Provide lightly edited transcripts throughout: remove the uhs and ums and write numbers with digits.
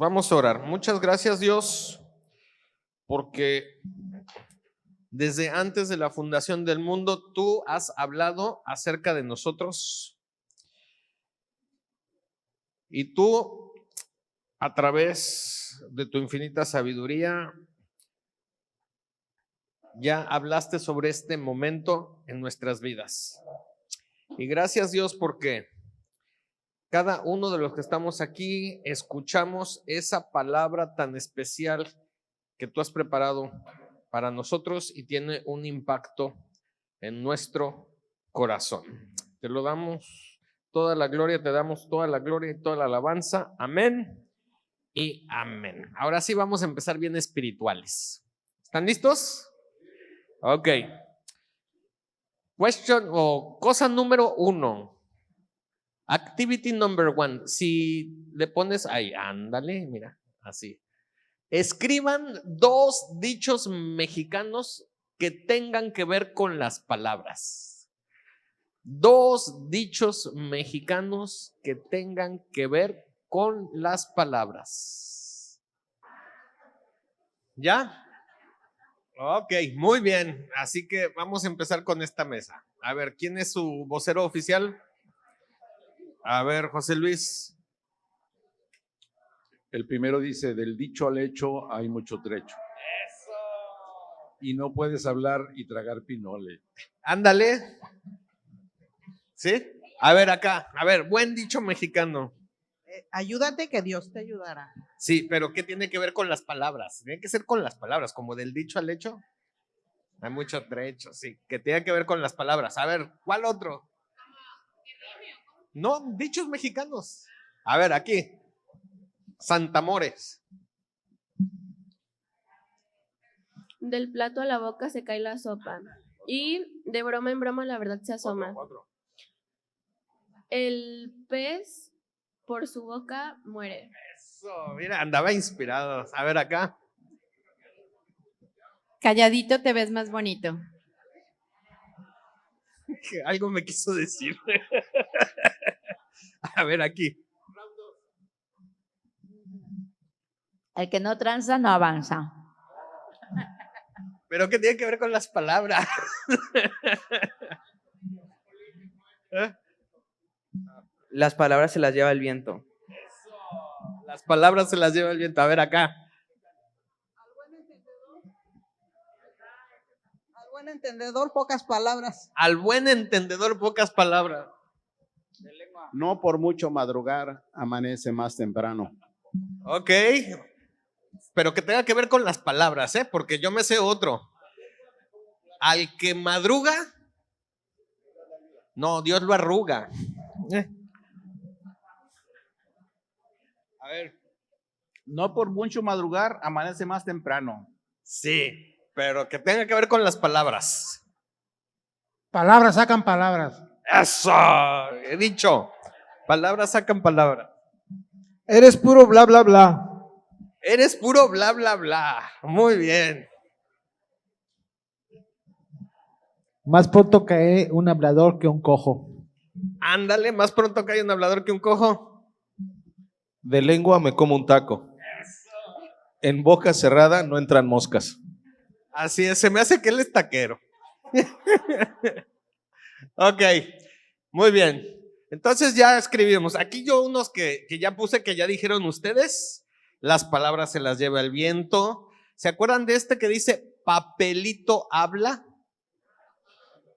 Vamos a orar. Muchas gracias, Dios, porque desde antes de la fundación del mundo tú has hablado acerca de nosotros y tú, a través de tu infinita sabiduría, ya hablaste sobre este momento en nuestras vidas. Y gracias, Dios, porque cada uno de los que estamos aquí escuchamos esa palabra tan especial que tú has preparado para nosotros y tiene un impacto en nuestro corazón. Te lo damos toda la gloria, te damos toda la gloria y toda la alabanza. Amén y amén. Ahora sí vamos a empezar bien espirituales. ¿Están listos? Ok. Question o cosa número 1. Activity number 1. Si le pones ahí, ándale, mira, así. Escriban 2 dichos mexicanos que tengan que ver con las palabras. 2 dichos mexicanos que tengan que ver con las palabras. ¿Ya? Ok, muy bien. Así que vamos a empezar con esta mesa. A ver, ¿quién es su vocero oficial? A ver, José Luis. El primero dice, del dicho al hecho hay mucho trecho. Eso. Y no puedes hablar y tragar pinole. Ándale. ¿Sí? A ver acá, a ver, buen dicho mexicano. Ayúdate que Dios te ayudará. Sí, pero ¿qué tiene que ver con las palabras? Tiene que ser con las palabras, como del dicho al hecho. Hay mucho trecho, sí, que tiene que ver con las palabras. A ver, ¿cuál otro? No, dichos mexicanos. A ver, aquí. Santamores. Del plato a la boca se cae la sopa. Y de broma en broma la verdad se asoma. Otro. El pez por su boca muere. Eso, mira, andaba inspirado. A ver acá. Calladito te ves más bonito. Algo me quiso decir. A ver aquí. El que no tranza no avanza. Pero ¿qué tiene que ver con las palabras? ¿Eh? Las palabras se las lleva el viento. Las palabras se las lleva el viento. A ver acá. Al buen entendedor, pocas palabras. Al buen entendedor, pocas palabras. No por mucho madrugar, amanece más temprano. Ok. Pero que tenga que ver con las palabras, ¿eh? Porque yo me sé otro. Al que madruga, no, Dios lo arruga. A ver. No por mucho madrugar, amanece más temprano. Sí, pero que tenga que ver con las palabras. Palabras sacan palabras. Eso, he dicho. Palabras sacan palabras. Eres puro bla, bla, bla. Eres puro bla, bla, bla. Muy bien. Más pronto cae un hablador que un cojo. Ándale, más pronto cae un hablador que un cojo. De lengua me como un taco. En boca cerrada no entran moscas. Así es, se me hace que él es taquero. Ok, muy bien. Entonces ya escribimos. Aquí yo unos que ya puse, que ya dijeron ustedes. Las palabras se las lleva el viento. ¿Se acuerdan de este que dice papelito habla?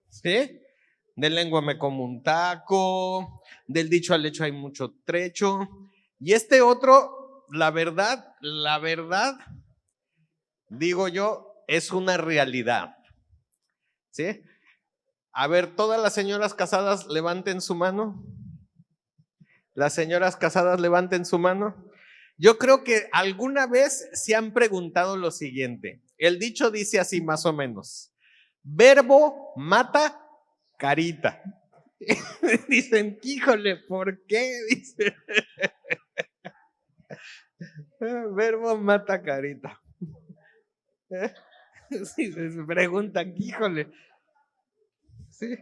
¿Sí? De lengua me como un taco. Del dicho al hecho hay mucho trecho. Y este otro, la verdad, digo yo, es una realidad. ¿Sí? A ver, todas las señoras casadas levanten su mano. Las señoras casadas levanten su mano. Yo creo que alguna vez se han preguntado lo siguiente. El dicho dice así más o menos. Verbo mata carita. Dicen, híjole, ¿por qué? Dice. Verbo mata carita. Sí, se preguntan, híjole. ¿Sí?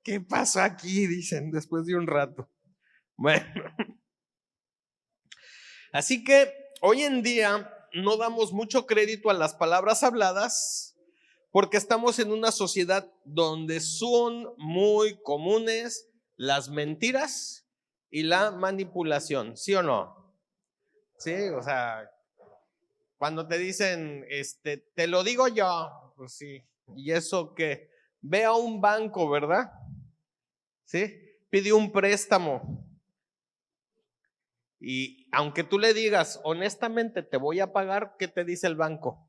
¿Qué pasó aquí? Dicen después de un rato. Bueno. Así que hoy en día no damos mucho crédito a las palabras habladas porque estamos en una sociedad donde son muy comunes las mentiras y la manipulación, ¿sí o no? Sí, o sea, cuando te dicen, te lo digo yo, pues sí, ¿y eso qué? Ve a un banco, ¿verdad? ¿Sí? Pide un préstamo. Y aunque tú le digas, honestamente, te voy a pagar, ¿qué te dice el banco?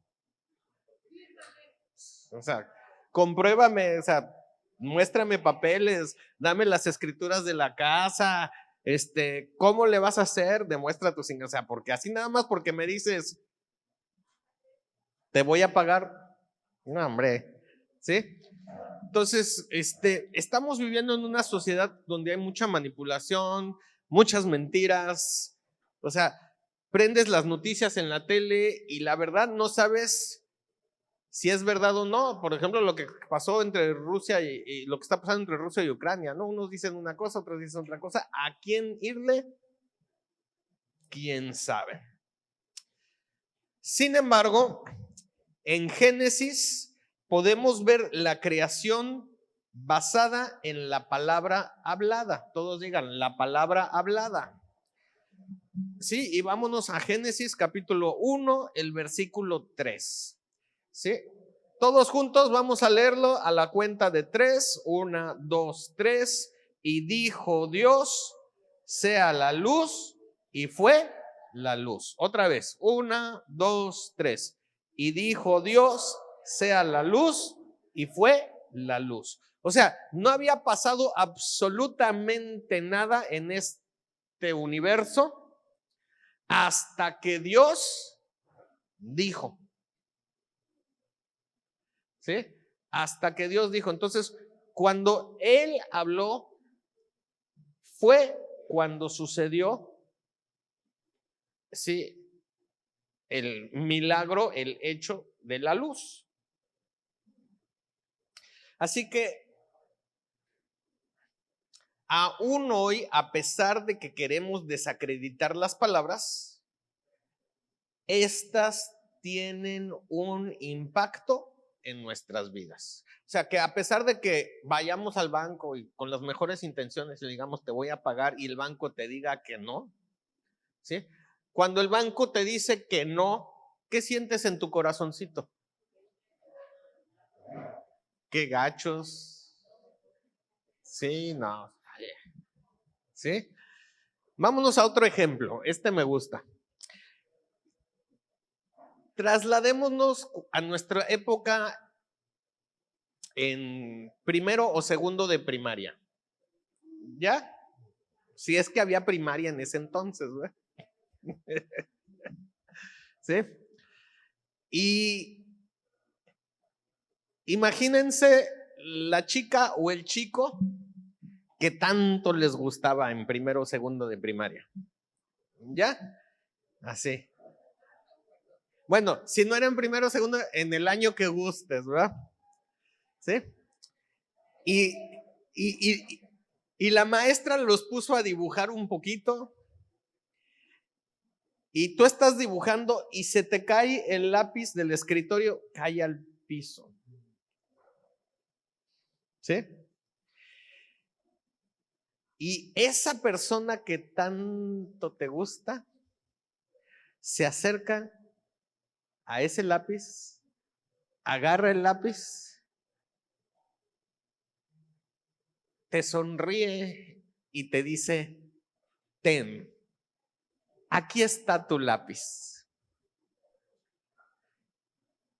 O sea, compruébame, o sea, muéstrame papeles, dame las escrituras de la casa, ¿cómo le vas a hacer? Demuestra tus ingresos, o sea, porque así nada más porque me dices, te voy a pagar, no, hombre, ¿sí? Entonces, estamos viviendo en una sociedad donde hay mucha manipulación, muchas mentiras, o sea, prendes las noticias en la tele y la verdad no sabes si es verdad o no. Por ejemplo, lo que pasó entre Rusia y lo que está pasando entre Rusia y Ucrania, ¿no? Unos dicen una cosa, otros dicen otra cosa. ¿A quién irle? ¿Quién sabe? Sin embargo, en Génesis podemos ver la creación basada en la palabra hablada. Todos digan, la palabra hablada. Sí, y vámonos a Génesis capítulo 1, el versículo 3. ¿Sí? Todos juntos vamos a leerlo a la cuenta de 3. 1, 2, 3. Y dijo Dios, sea la luz, y fue la luz. Otra vez, 1, 2, 3. Y dijo Dios, sea la luz, y fue la luz. O sea, no había pasado absolutamente nada en este universo hasta que Dios dijo. ¿Sí? Hasta que Dios dijo. Entonces, cuando Él habló, fue cuando sucedió, sí, el milagro, el hecho de la luz. Así que, aún hoy, a pesar de que queremos desacreditar las palabras, estas tienen un impacto en nuestras vidas. O sea, que a pesar de que vayamos al banco y con las mejores intenciones le digamos te voy a pagar y el banco te diga que no, ¿sí? Cuando el banco te dice que no, ¿qué sientes en tu corazoncito? Qué gachos. Sí, no. ¿Sí? Vámonos a otro ejemplo. Me gusta. Trasladémonos a nuestra época en primero o segundo de primaria. ¿Ya? Si es que había primaria en ese entonces, ¿verdad? ¿Sí? Y imagínense la chica o el chico que tanto les gustaba en primero o segundo de primaria. ¿Ya? Así. Bueno, si no era en primero o segundo, en el año que gustes, ¿verdad? ¿Sí? Y la maestra los puso a dibujar un poquito y tú estás dibujando y se te cae el lápiz del escritorio, cae al piso. ¿Sí? Y esa persona que tanto te gusta se acerca a ese lápiz, agarra el lápiz, te sonríe y te dice, ten, aquí está tu lápiz.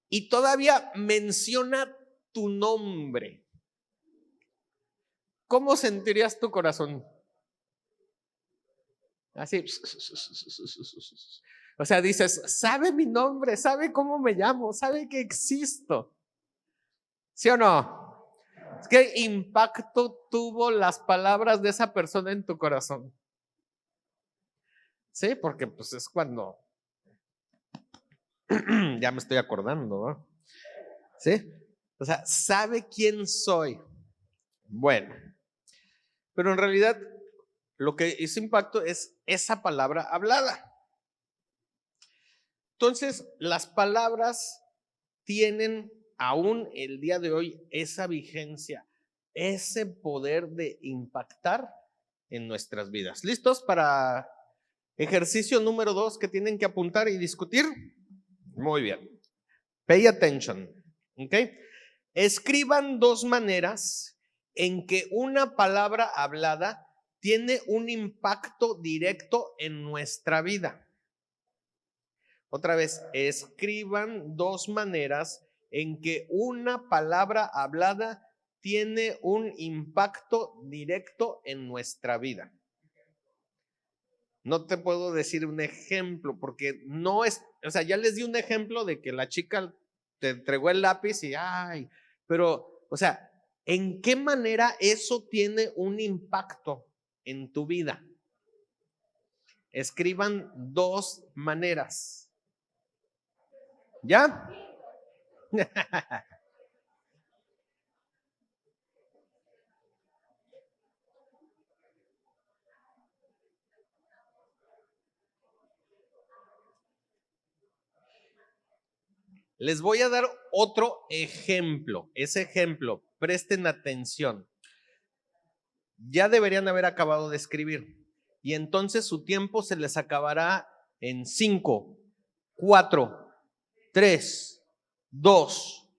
Y todavía menciona tu nombre. ¿Cómo sentirías tu corazón? Así. O sea, dices, sabe mi nombre, sabe cómo me llamo, sabe que existo. ¿Sí o no? ¿Qué impacto tuvo las palabras de esa persona en tu corazón? Sí, porque pues es cuando ya me estoy acordando, ¿no? ¿Sí? O sea, sabe quién soy. Bueno, pero en realidad lo que hizo impacto es esa palabra hablada. Entonces, las palabras tienen aún el día de hoy esa vigencia, ese poder de impactar en nuestras vidas. ¿Listos para ejercicio número 2 que tienen que apuntar y discutir? Muy bien. Pay attention. ¿Ok? Escriban 2 maneras en que una palabra hablada tiene un impacto directo en nuestra vida. Otra vez, escriban 2 maneras en que una palabra hablada tiene un impacto directo en nuestra vida. No te puedo decir un ejemplo porque no es, o sea, ya les di un ejemplo de que la chica te entregó el lápiz y ay, pero, o sea, ¿en qué manera eso tiene un impacto en tu vida? Escriban 2 maneras. ¿Ya? Les voy a dar otro ejemplo. Ese ejemplo, presten atención. Ya deberían haber acabado de escribir. Y entonces su tiempo se les acabará en 5, 4, 3, 2,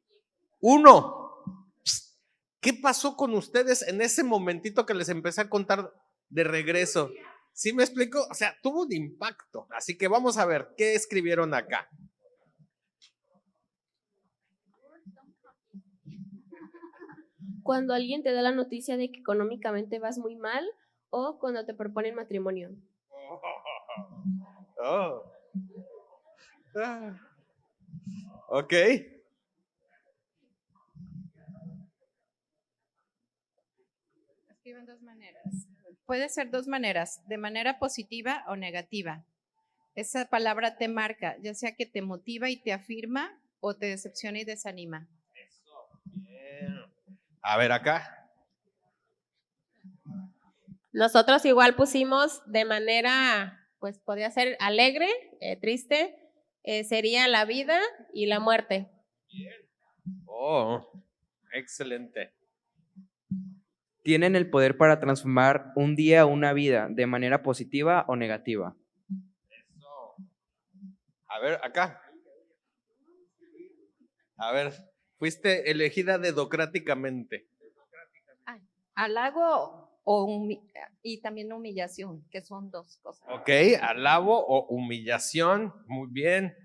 1. ¿Qué pasó con ustedes en ese momentito que les empecé a contar de regreso? ¿Sí me explico? O sea, tuvo un impacto. Así que vamos a ver qué escribieron acá. Cuando alguien te da la noticia de que económicamente vas muy mal o cuando te proponen matrimonio. Oh. Ok. Escriben 2 maneras. Puede ser 2 maneras, de manera positiva o negativa. Esa palabra te marca, ya sea que te motiva y te afirma o te decepciona y desanima. Bien. A ver acá. Nosotros igual pusimos de manera, pues podría ser alegre, triste, sería la vida y la muerte. Oh, excelente. Tienen el poder para transformar un día o una vida de manera positiva o negativa. Eso. A ver, acá. A ver, fuiste elegida dedocráticamente. Halago y también humillación, que son 2 cosas. Ok, alabo o humillación. Muy bien.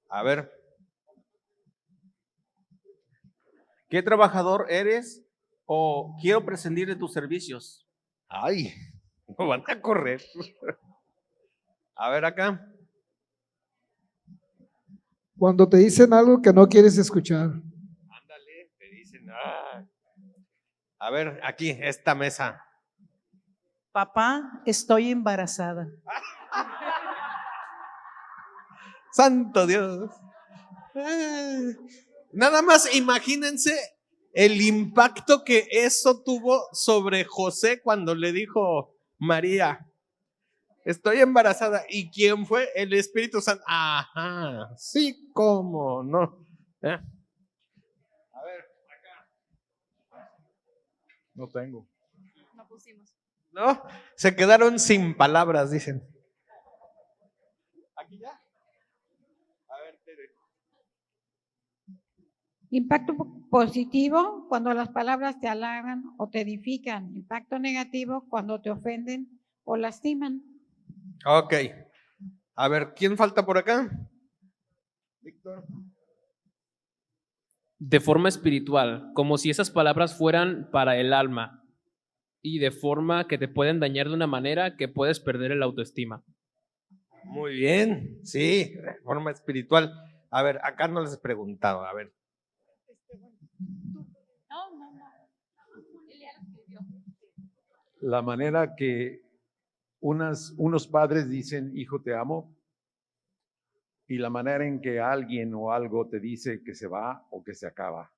A ver. ¿Qué trabajador eres o quiero prescindir de tus servicios? Ay, no van a correr. A ver acá. Cuando te dicen algo que no quieres escuchar. Ándale, te dicen. Ah. A ver, aquí, esta mesa. Papá, estoy embarazada. Santo Dios. Nada más imagínense el impacto que eso tuvo sobre José cuando le dijo María, estoy embarazada. ¿Y quién fue? El Espíritu Santo. Ajá, sí, cómo no. A ver, acá. No tengo. No pusimos. ¿No? Se quedaron sin palabras, dicen. ¿Aquí ya? A ver, Tere. Impacto positivo cuando las palabras te halagan o te edifican. Impacto negativo cuando te ofenden o lastiman. Ok. A ver, ¿quién falta por acá? Víctor. De forma espiritual, como si esas palabras fueran para el alma y de forma que te pueden dañar de una manera que puedes perder el autoestima. Muy bien, sí, de forma espiritual. A ver, acá no les he preguntado, a ver. La manera que unos padres dicen, hijo, te amo, y la manera en que alguien o algo te dice que se va o que se acaba.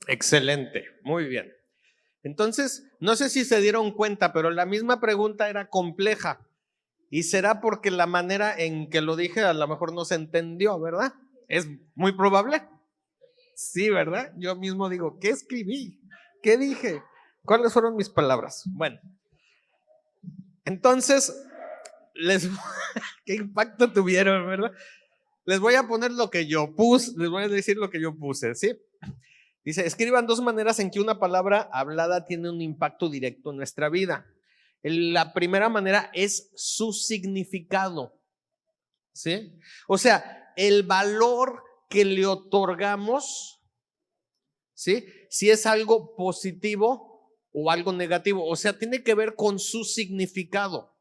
Excelente, muy bien. Entonces, no sé si se dieron cuenta, pero la misma pregunta era compleja. Y será porque la manera en que lo dije a lo mejor no se entendió, ¿verdad? Es muy probable. Sí, ¿verdad? Yo mismo digo, ¿qué escribí? ¿Qué dije? ¿Cuáles fueron mis palabras? Bueno, entonces, ¿qué impacto tuvieron, verdad? Les voy a poner lo que yo puse, les voy a decir lo que yo puse, ¿sí? Dice, escriban 2 maneras en que una palabra hablada tiene un impacto directo en nuestra vida. La primera manera es su significado, ¿sí? O sea, el valor que le otorgamos, ¿sí? Si es algo positivo o algo negativo, o sea, tiene que ver con su significado.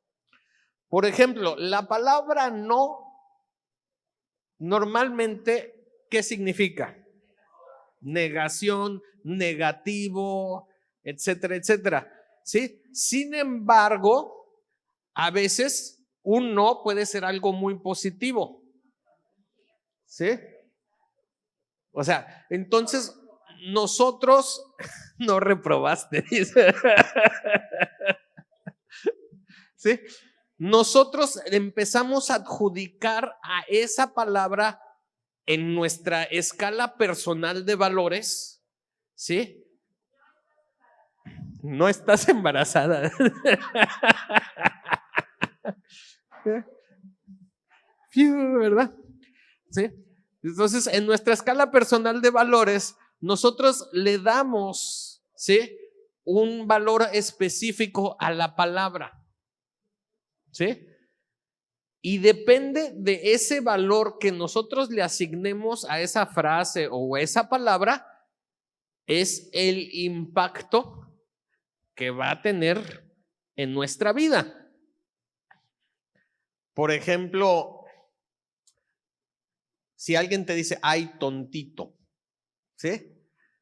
Por ejemplo, la palabra no, normalmente, ¿qué significa? Negación, negativo, etcétera, etcétera, ¿sí? Sin embargo, a veces un no puede ser algo muy positivo, ¿sí? O sea, entonces nosotros no reprobaste, dice. ¿Sí? Nosotros empezamos a adjudicar a esa palabra en nuestra escala personal de valores, ¿sí? No estás embarazada. ¿Verdad? ¿Sí? Entonces, en nuestra escala personal de valores, nosotros le damos, ¿sí?, un valor específico a la palabra, ¿sí? Y depende de ese valor que nosotros le asignemos a esa frase o a esa palabra, es el impacto que va a tener en nuestra vida. Por ejemplo, si alguien te dice, ay, tontito, ¿sí?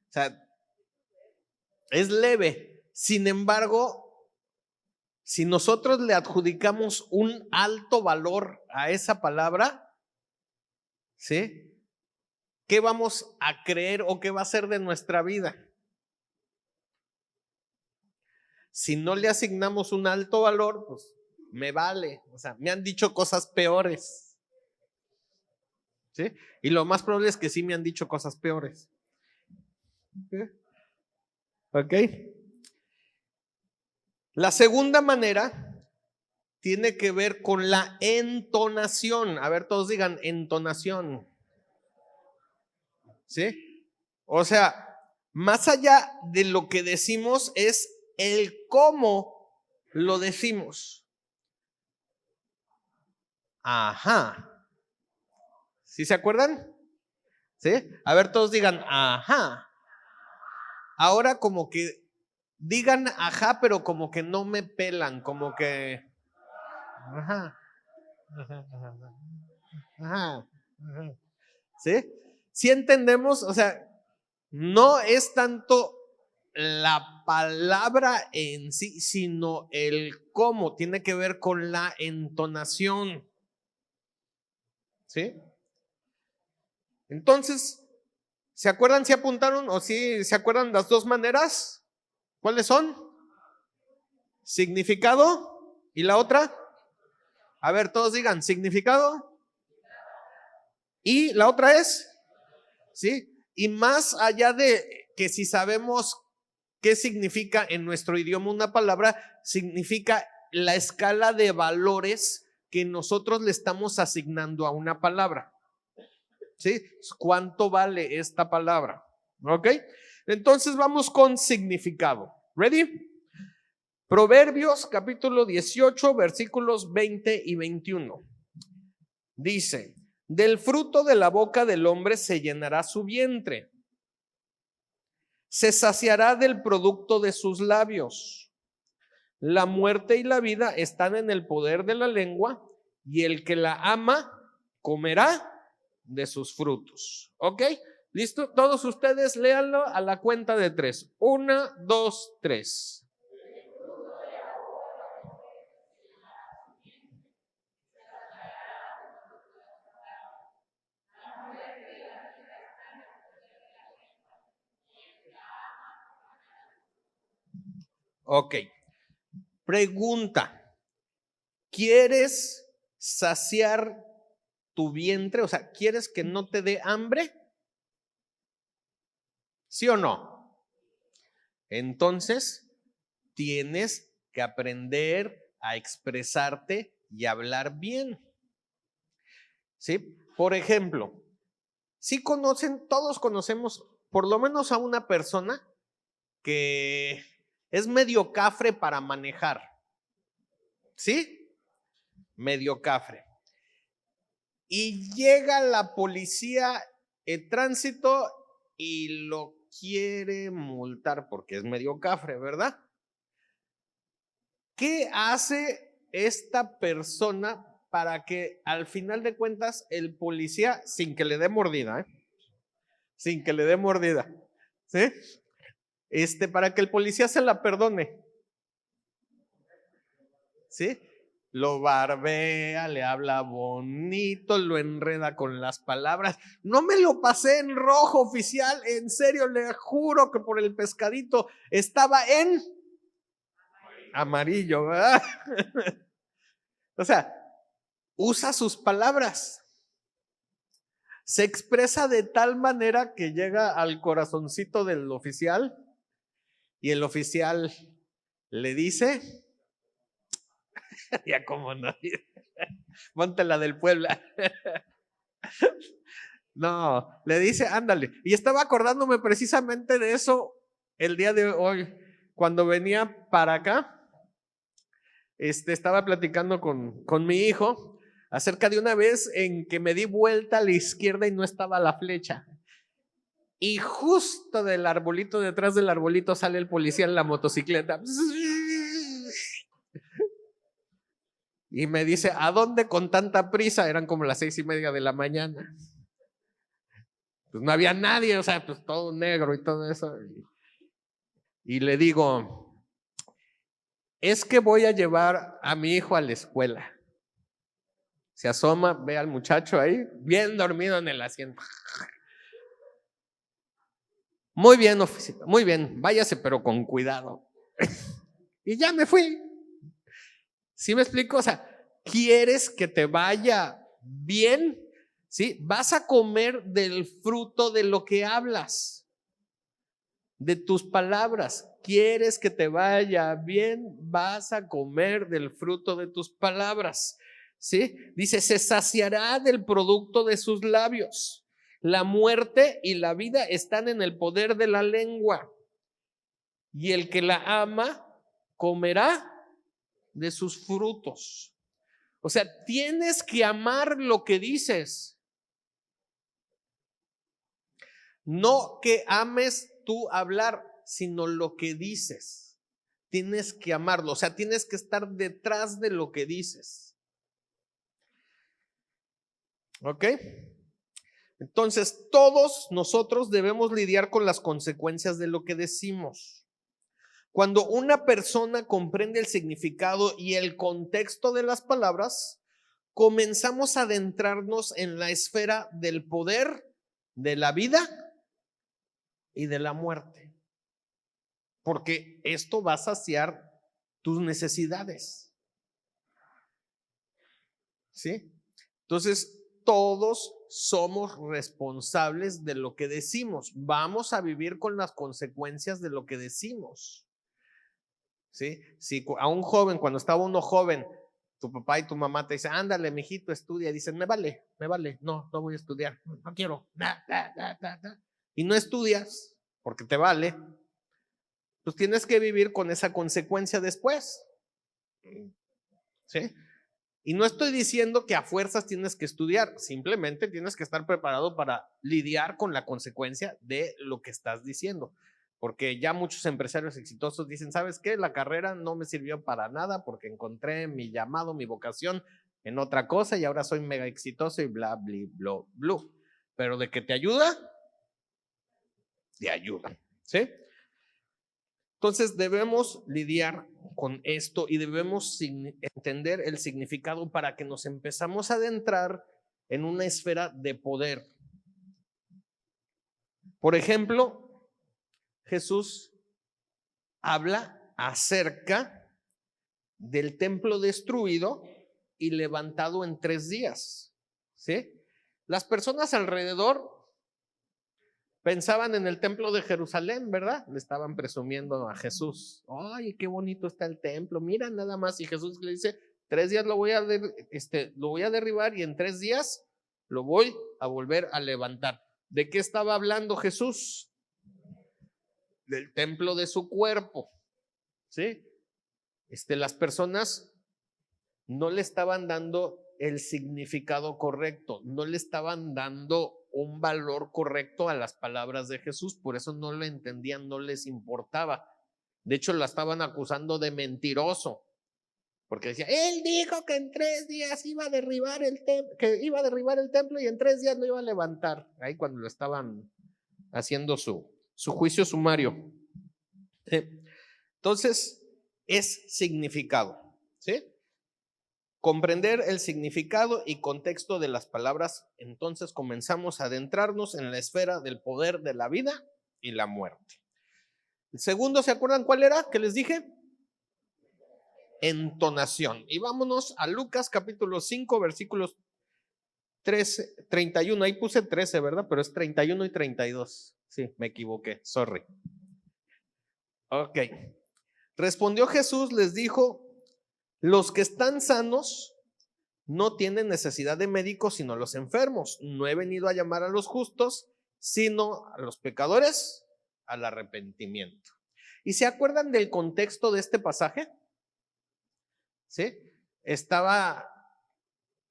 O sea, es leve. Sin embargo, si nosotros le adjudicamos un alto valor a esa palabra, ¿sí?, ¿qué vamos a creer o qué va a ser de nuestra vida? Si no le asignamos un alto valor, pues me vale. O sea, me han dicho cosas peores, ¿sí? Y lo más probable es que sí me han dicho cosas peores. ¿Sí? ¿Ok? La segunda manera tiene que ver con la entonación. A ver, todos digan entonación. ¿Sí? O sea, más allá de lo que decimos es el cómo lo decimos. Ajá. ¿Sí se acuerdan? ¿Sí? A ver, todos digan ajá. Ahora como que digan ajá, pero como que no me pelan, como que ajá. Ajá, ajá, ajá, ajá. ¿Sí? ¿Sí entendemos? O sea, no es tanto la palabra en sí, sino el cómo. Tiene que ver con la entonación. ¿Sí? Entonces, ¿se acuerdan si apuntaron o si se acuerdan las 2 maneras? ¿Cuáles son? Significado y la otra. A ver, todos digan significado. Y la otra es, ¿sí? Y más allá de que si sabemos qué significa en nuestro idioma una palabra, significa la escala de valores que nosotros le estamos asignando a una palabra. ¿Sí? ¿Cuánto vale esta palabra? ¿Ok? Entonces vamos con significado. ¿Ready? Proverbios capítulo 18, versículos 20 y 21. Dice, del fruto de la boca del hombre se llenará su vientre, se saciará del producto de sus labios. La muerte y la vida están en el poder de la lengua, y el que la ama comerá de sus frutos. ¿Ok? ¿Listo? Todos ustedes léanlo a la cuenta de 3. 1, 2, 3. Ok. Pregunta. ¿Quieres saciar tu vientre? O sea, ¿quieres que no te dé hambre? ¿Sí o no? Entonces, tienes que aprender a expresarte y hablar bien. ¿Sí? Por ejemplo, si conocen, todos conocemos por lo menos a una persona que es medio cafre para manejar. ¿Sí? Medio cafre. Y llega la policía en tránsito y lo quiere multar porque es medio cafre, ¿verdad? ¿Qué hace esta persona para que al final de cuentas el policía, sin que le dé mordida, sin que le dé mordida, ¿sí? Para que el policía se la perdone, ¿sí? Lo barbea, le habla bonito, lo enreda con las palabras. No me lo pasé en rojo, oficial, en serio, le juro que por el pescadito estaba en amarillo, ¿verdad? O sea, usa sus palabras. Se expresa de tal manera que llega al corazoncito del oficial y el oficial le dice, ya como no, ponte la del Puebla. No, le dice, ándale. Y estaba acordándome precisamente de eso el día de hoy, cuando venía para acá. Estaba platicando con mi hijo acerca de una vez en que me di vuelta a la izquierda y no estaba la flecha. Y justo del arbolito, detrás del arbolito, sale el policía en la motocicleta. Y me dice, ¿a dónde con tanta prisa? Eran como las 6:30 de la mañana. Pues no había nadie, o sea, pues todo negro y todo eso. Y le digo, es que voy a llevar a mi hijo a la escuela. Se asoma, ve al muchacho ahí, bien dormido en el asiento. Muy bien, oficial, muy bien, váyase, pero con cuidado. Y ya me fui. ¿Sí me explico? O sea, ¿quieres que te vaya bien? ¿Sí? Vas a comer del fruto de lo que hablas, de tus palabras. ¿Quieres que te vaya bien? Vas a comer del fruto de tus palabras. ¿Sí? Dice, se saciará del producto de sus labios. La muerte y la vida están en el poder de la lengua. Y el que la ama comerá de sus frutos. O sea, tienes que amar lo que dices. No que ames tú hablar, sino lo que dices. Tienes que amarlo, o sea, tienes que estar detrás de lo que dices. ¿Ok? Entonces, todos nosotros debemos lidiar con las consecuencias de lo que decimos. Cuando una persona comprende el significado y el contexto de las palabras, comenzamos a adentrarnos en la esfera del poder, de la vida y de la muerte. Porque esto va a saciar tus necesidades. ¿Sí? Entonces, todos somos responsables de lo que decimos. Vamos a vivir con las consecuencias de lo que decimos. ¿Sí? Si a un joven, cuando estaba uno joven, tu papá y tu mamá te dicen, ándale, mijito, estudia, y dicen, me vale, no voy a estudiar, no quiero, y no estudias porque te vale, pues tienes que vivir con esa consecuencia después. ¿Sí? Y no estoy diciendo que a fuerzas tienes que estudiar, simplemente tienes que estar preparado para lidiar con la consecuencia de lo que estás diciendo. Porque ya muchos empresarios exitosos dicen, ¿sabes qué? La carrera no me sirvió para nada porque encontré mi llamado, mi vocación en otra cosa y ahora soy mega exitoso y bla, bla, bla, bla. Pero de que te ayuda, te ayuda. ¿Sí? Entonces debemos lidiar con esto y debemos entender el significado para que nos empezamos a adentrar en una esfera de poder. Por ejemplo, Jesús habla acerca del templo destruido y levantado en 3 días. ¿Sí? Las personas alrededor pensaban en el templo de Jerusalén, ¿verdad? Le estaban presumiendo a Jesús. Ay, qué bonito está el templo, mira nada más. Y Jesús le dice, 3 días lo voy a derribar y en 3 días lo voy a volver a levantar. ¿De qué estaba hablando Jesús? Del templo de su cuerpo. ¿Sí? Las personas no le estaban dando el significado correcto, no le estaban dando un valor correcto a las palabras de Jesús, por eso no lo entendían, no les importaba. De hecho, la estaban acusando de mentiroso, porque decía, él dijo que en 3 días iba a derribar el templo y en 3 días lo iba a levantar. Ahí cuando lo estaban haciendo su juicio sumario. Entonces, es significado, ¿sí? Comprender el significado y contexto de las palabras, entonces comenzamos a adentrarnos en la esfera del poder de la vida y la muerte. El segundo, ¿se acuerdan cuál era? ¿Qué les dije? Entonación. Y vámonos a Lucas capítulo 5, versículos 31. Ahí puse 13, ¿verdad? Pero es 31 y 32. Sí, me equivoqué, sorry. Ok. Respondió Jesús, les dijo, los que están sanos no tienen necesidad de médicos sino los enfermos. No he venido a llamar a los justos, sino a los pecadores al arrepentimiento. ¿Y se acuerdan del contexto de este pasaje? ¿Sí? Estaba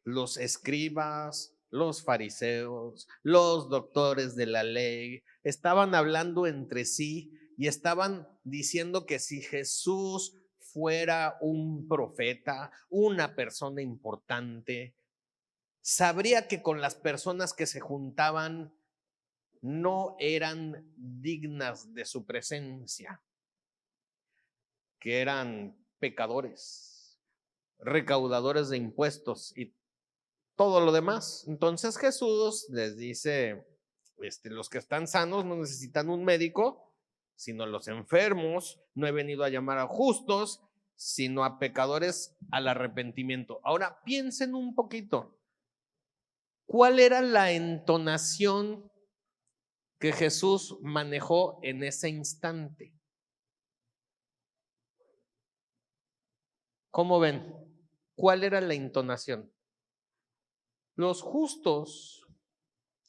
los escribas, los fariseos, los doctores de la ley, estaban hablando entre sí y estaban diciendo que si Jesús fuera un profeta, una persona importante, sabría que con las personas que se juntaban no eran dignas de su presencia, que eran pecadores, recaudadores de impuestos y todo lo demás. Entonces Jesús les dice, los que están sanos no necesitan un médico, sino los enfermos. No he venido a llamar a justos, sino a pecadores al arrepentimiento. Ahora piensen un poquito, ¿cuál era la entonación que Jesús manejó en ese instante? ¿Cómo ven? ¿Cuál era la entonación? Los justos,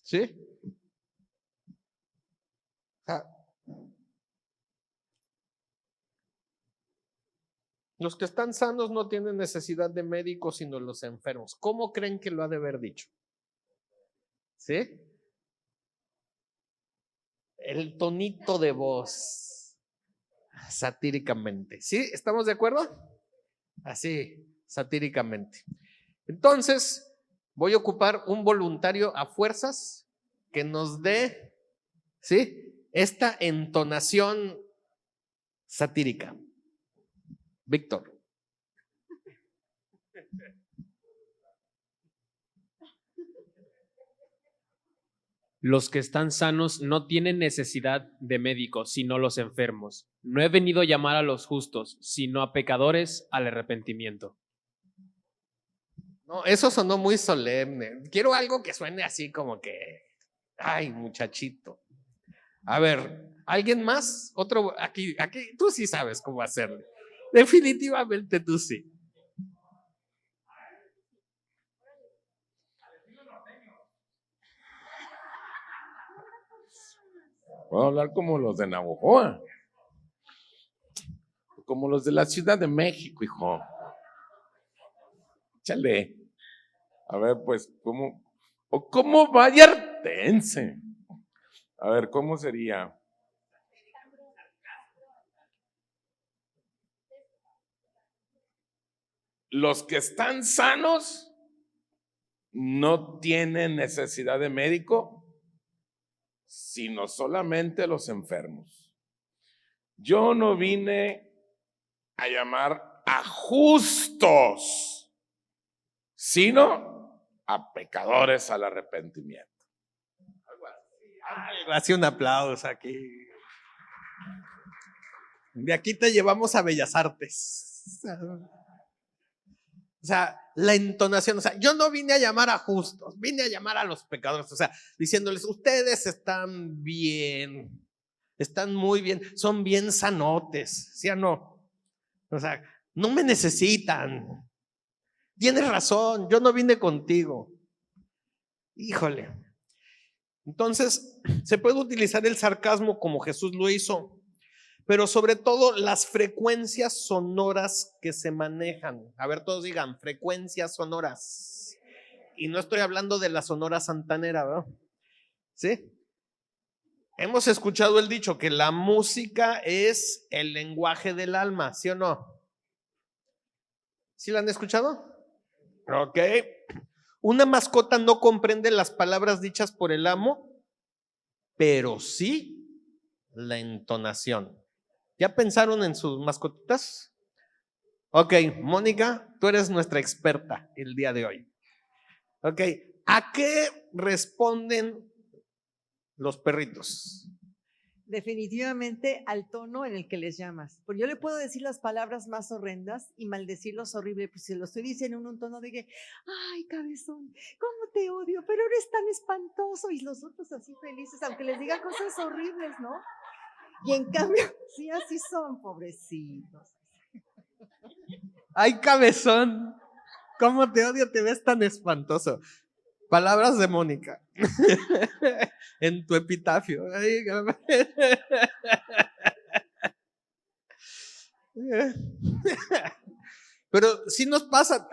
¿sí? Los que están sanos no tienen necesidad de médicos, sino los enfermos. ¿Cómo creen que lo ha de haber dicho? ¿Sí? El tonito de voz, satíricamente. ¿Sí? ¿Estamos de acuerdo? Así, satíricamente. Entonces, voy a ocupar un voluntario a fuerzas que nos dé, ¿sí?, esta entonación satírica. Víctor. Los que están sanos no tienen necesidad de médicos, sino los enfermos. No he venido a llamar a los justos, sino a pecadores al arrepentimiento. No, eso sonó muy solemne. Quiero algo que suene así como que, ay, muchachito. A ver, ¿alguien más? Otro, aquí, tú sí sabes cómo hacerle. Definitivamente tú sí. Puedo hablar como los de Navojoa, como los de la Ciudad de México, hijo. Échale. A ver, pues, ¿cómo vallartense? A ver, ¿cómo sería? Los que están sanos no tienen necesidad de médico, sino solamente los enfermos. Yo no vine a llamar a justos, sino a pecadores al arrepentimiento. Algo así, un aplauso aquí. De aquí te llevamos a Bellas Artes. O sea, la entonación, o sea, yo no vine a llamar a justos, vine a llamar a los pecadores, o sea, diciéndoles, ustedes están bien, están muy bien, son bien sanotes, ¿sí o no? O sea, no me necesitan. Tienes razón, yo no vine contigo. Híjole. Entonces, se puede utilizar el sarcasmo como Jesús lo hizo, pero sobre todo las frecuencias sonoras que se manejan. A ver, todos digan, frecuencias sonoras. Y no estoy hablando de la sonora santanera, ¿verdad? ¿Sí? Hemos escuchado el dicho que la música es el lenguaje del alma, ¿sí o no? ¿Sí la han escuchado? Ok. Una mascota no comprende las palabras dichas por el amo, pero sí la entonación. ¿Ya pensaron en sus mascotitas? Ok, Mónica, tú eres nuestra experta el día de hoy. Ok, ¿a qué responden los perritos? Definitivamente al tono en el que les llamas. Porque yo le puedo decir las palabras más horrendas y maldecirlos horrible, pues si lo estoy diciendo en un tono de que, ay, cabezón, cómo te odio, pero eres tan espantoso. Y los otros así felices, aunque les diga cosas horribles, ¿no? Y en cambio, sí, así son, pobrecitos. Ay, cabezón, cómo te odio, te ves tan espantoso. Palabras de Mónica en tu epitafio. Pero si nos pasa,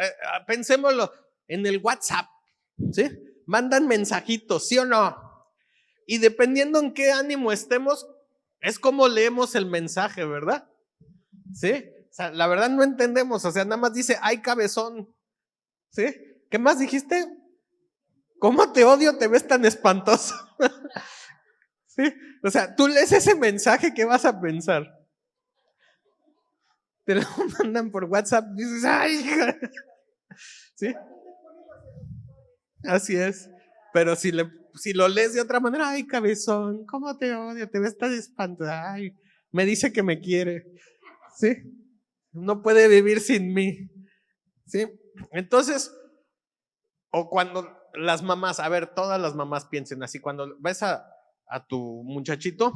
pensémoslo en el WhatsApp, ¿sí? Mandan mensajitos, ¿sí o no? Y dependiendo en qué ánimo estemos, es como leemos el mensaje, ¿verdad? ¿Sí? O sea, la verdad no entendemos, o sea, nada más dice, ay, cabezón, ¿sí? ¿Qué más dijiste? ¿Cómo te odio? Te ves tan espantoso. ¿Sí? O sea, tú lees ese mensaje, ¿qué vas a pensar? Te lo mandan por WhatsApp, dices, ay, hija. ¿Sí? Así es. Pero si lo lees de otra manera, ay, cabezón, ¿cómo te odio? Te ves tan espantoso. Ay, me dice que me quiere. ¿Sí? No puede vivir sin mí. ¿Sí? Entonces, o cuando las mamás, a ver, todas las mamás piensen así, cuando ves a tu muchachito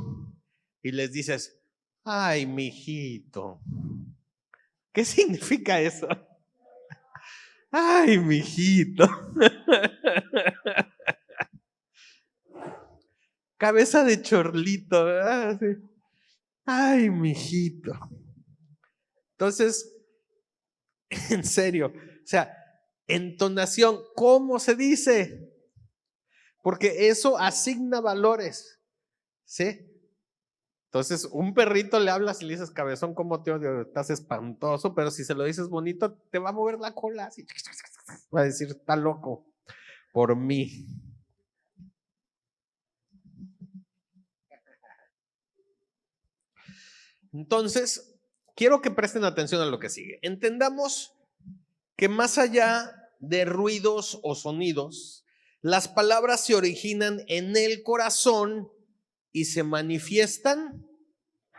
y les dices, ay, mijito, ¿qué significa eso? Ay, mijito. Cabeza de chorlito, ¿verdad? Sí. Ay, mijito. Entonces, en serio, o sea, entonación, ¿cómo se dice? Porque eso asigna valores, ¿sí? Entonces, un perrito le hablas y le dices, cabezón, ¿cómo te odio? Estás espantoso, pero si se lo dices bonito, te va a mover la cola así. Va a decir, está loco por mí. Entonces, quiero que presten atención a lo que sigue. Entendamos que más allá de ruidos o sonidos, las palabras se originan en el corazón y se manifiestan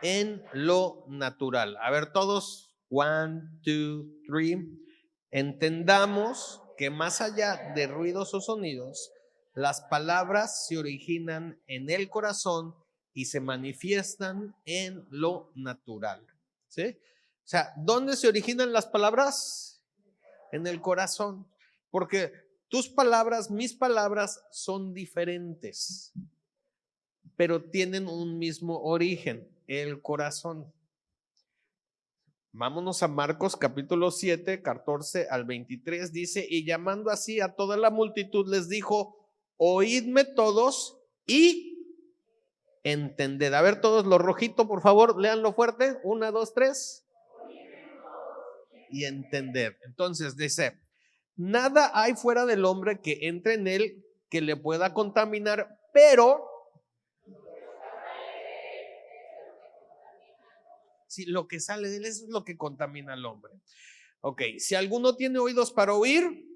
en lo natural. A ver, todos, 1, 2, 3. Entendamos que más allá de ruidos o sonidos, las palabras se originan en el corazón y se manifiestan en lo natural. ¿Sí? O sea, ¿dónde se originan las palabras? En el corazón. Porque tus palabras, mis palabras son diferentes, pero tienen un mismo origen, el corazón. Vámonos a Marcos capítulo 7, 14 al 23, dice, y llamando así a toda la multitud les dijo, oídme todos y entended. A ver todos, lo rojito, por favor, léanlo fuerte, 1, 2, 3. Y entended. Entonces dice, nada hay fuera del hombre que entre en él que le pueda contaminar, pero si lo que sale de él, eso es lo que contamina al hombre. Ok, si alguno tiene oídos para oír,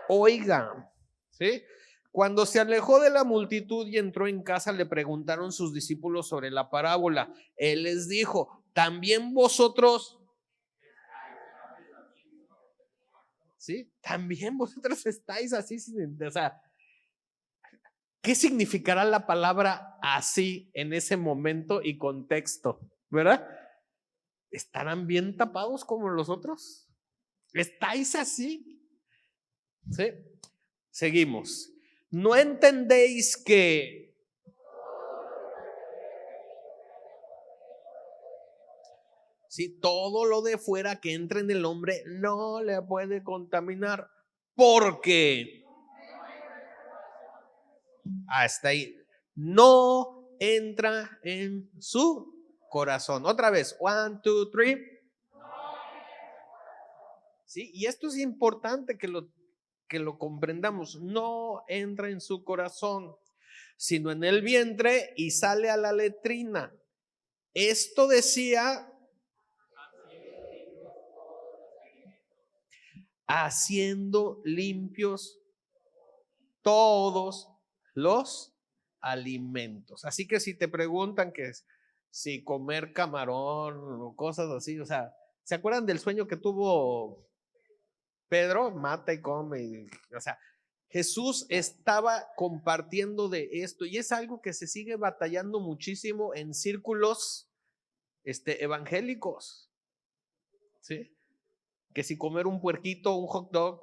oiga. ¿Sí? Cuando se alejó de la multitud y entró en casa, le preguntaron sus discípulos sobre la parábola. Él les dijo, ¿también vosotros ¿sí? También vosotros estáis así, o sea, ¿qué significará la palabra así en ese momento y contexto? ¿Verdad? ¿Estarán bien tapados como los otros? ¿Estáis así? ¿Sí? Seguimos. ¿No entendéis que sí, todo lo de fuera que entra en el hombre no le puede contaminar? Porque hasta ahí no entra en su corazón. Otra vez, 1, 2, 3. Sí, y esto es importante que lo comprendamos. No entra en su corazón, sino en el vientre y sale a la letrina. Esto decía, haciendo limpios todos los alimentos. Así que si te preguntan que si comer camarón o cosas así, o sea, ¿se acuerdan del sueño que tuvo Pedro? Mata y come, o sea, Jesús estaba compartiendo de esto y es algo que se sigue batallando muchísimo en círculos evangélicos, ¿sí? Que si comer un puerquito, un hot dog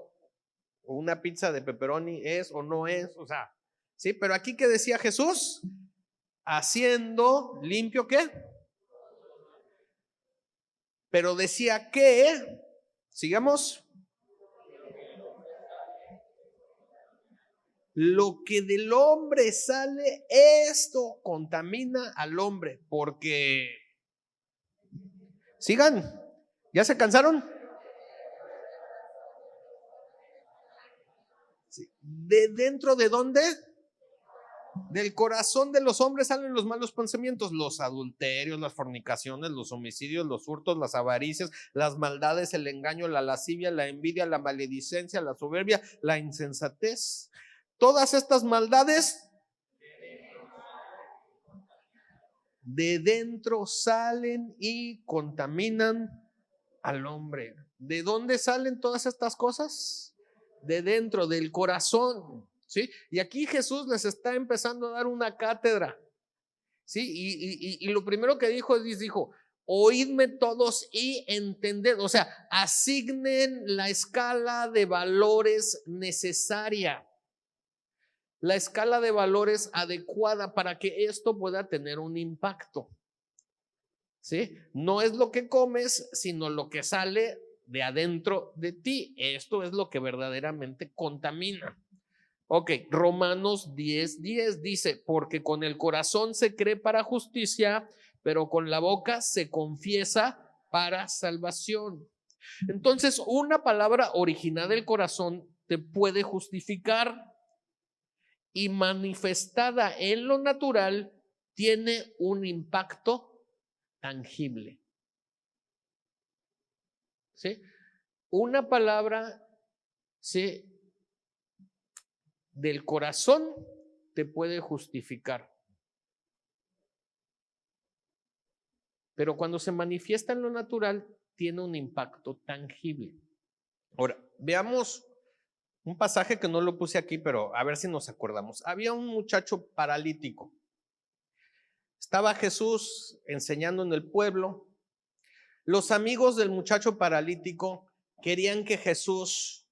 o una pizza de pepperoni es o no es, o sea, sí, pero aquí que decía Jesús, haciendo limpio, ¿qué? Pero decía que, sigamos, lo que del hombre sale, esto contamina al hombre, porque, sigan, ¿ya se cansaron? Sí. ¿De dentro de dónde? Del corazón de los hombres salen los malos pensamientos, los adulterios, las fornicaciones, los homicidios, los hurtos, las avaricias, las maldades, el engaño, la lascivia, la envidia, la maledicencia, la soberbia, la insensatez. Todas estas maldades de dentro salen y contaminan al hombre. ¿De dónde salen todas estas cosas? De dentro, del corazón, ¿sí? Y aquí Jesús les está empezando a dar una cátedra, ¿sí? Y lo primero que dijo, oídme todos y entended, o sea, asignen la escala de valores necesaria, la escala de valores adecuada para que esto pueda tener un impacto, ¿sí? No es lo que comes, sino lo que sale de adentro de ti. Esto es lo que verdaderamente contamina. Ok, Romanos 10:10 dice, porque con el corazón se cree para justicia, pero con la boca se confiesa para salvación. Entonces, una palabra originada del corazón te puede justificar y manifestada en lo natural tiene un impacto tangible. ¿Sí? Una palabra, ¿sí?, del corazón te puede justificar. Pero cuando se manifiesta en lo natural, tiene un impacto tangible. Ahora, veamos un pasaje que no lo puse aquí, pero a ver si nos acordamos. Había un muchacho paralítico. Estaba Jesús enseñando en el pueblo. Los amigos del muchacho paralítico querían que Jesús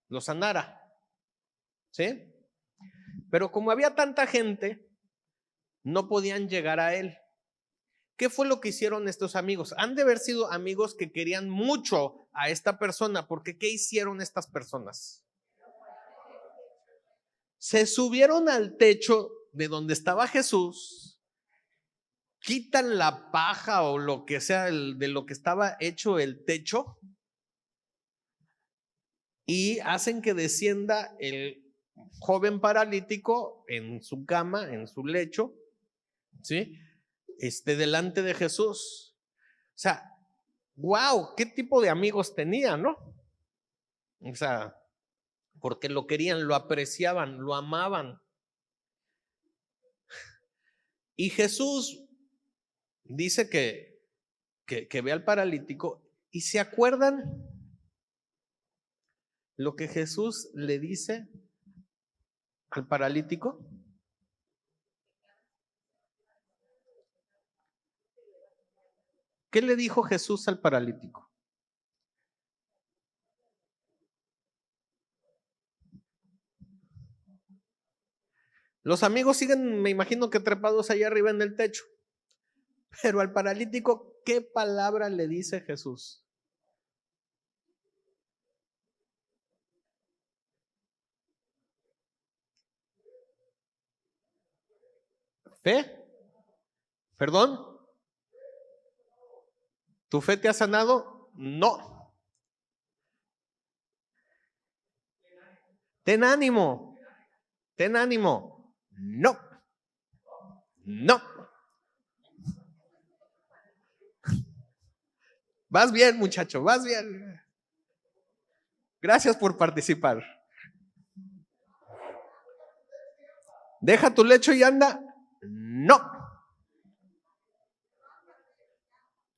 lo sanara, ¿sí? Pero como había tanta gente, no podían llegar a él. ¿Qué fue lo que hicieron estos amigos? Han de haber sido amigos que querían mucho a esta persona, porque ¿qué hicieron estas personas? Se subieron al techo de donde estaba Jesús, quitan la paja o lo que sea de lo que estaba hecho el techo y hacen que descienda el joven paralítico en su cama, en su lecho, ¿sí? Delante de Jesús. O sea, wow, qué tipo de amigos tenía, ¿no? O sea, porque lo querían, lo apreciaban, lo amaban. Y Jesús dice que ve al paralítico y se acuerdan lo que Jesús le dice al paralítico? ¿Qué le dijo Jesús al paralítico? Los amigos siguen, me imagino que trepados allá arriba en el techo. Pero al paralítico, ¿qué palabra le dice Jesús? ¿Fe? ¿Perdón? ¿Tu fe te ha sanado? No. Ten ánimo. Ten ánimo. No. No. Vas bien, muchacho, vas bien. Gracias por participar. Deja tu lecho y anda. No.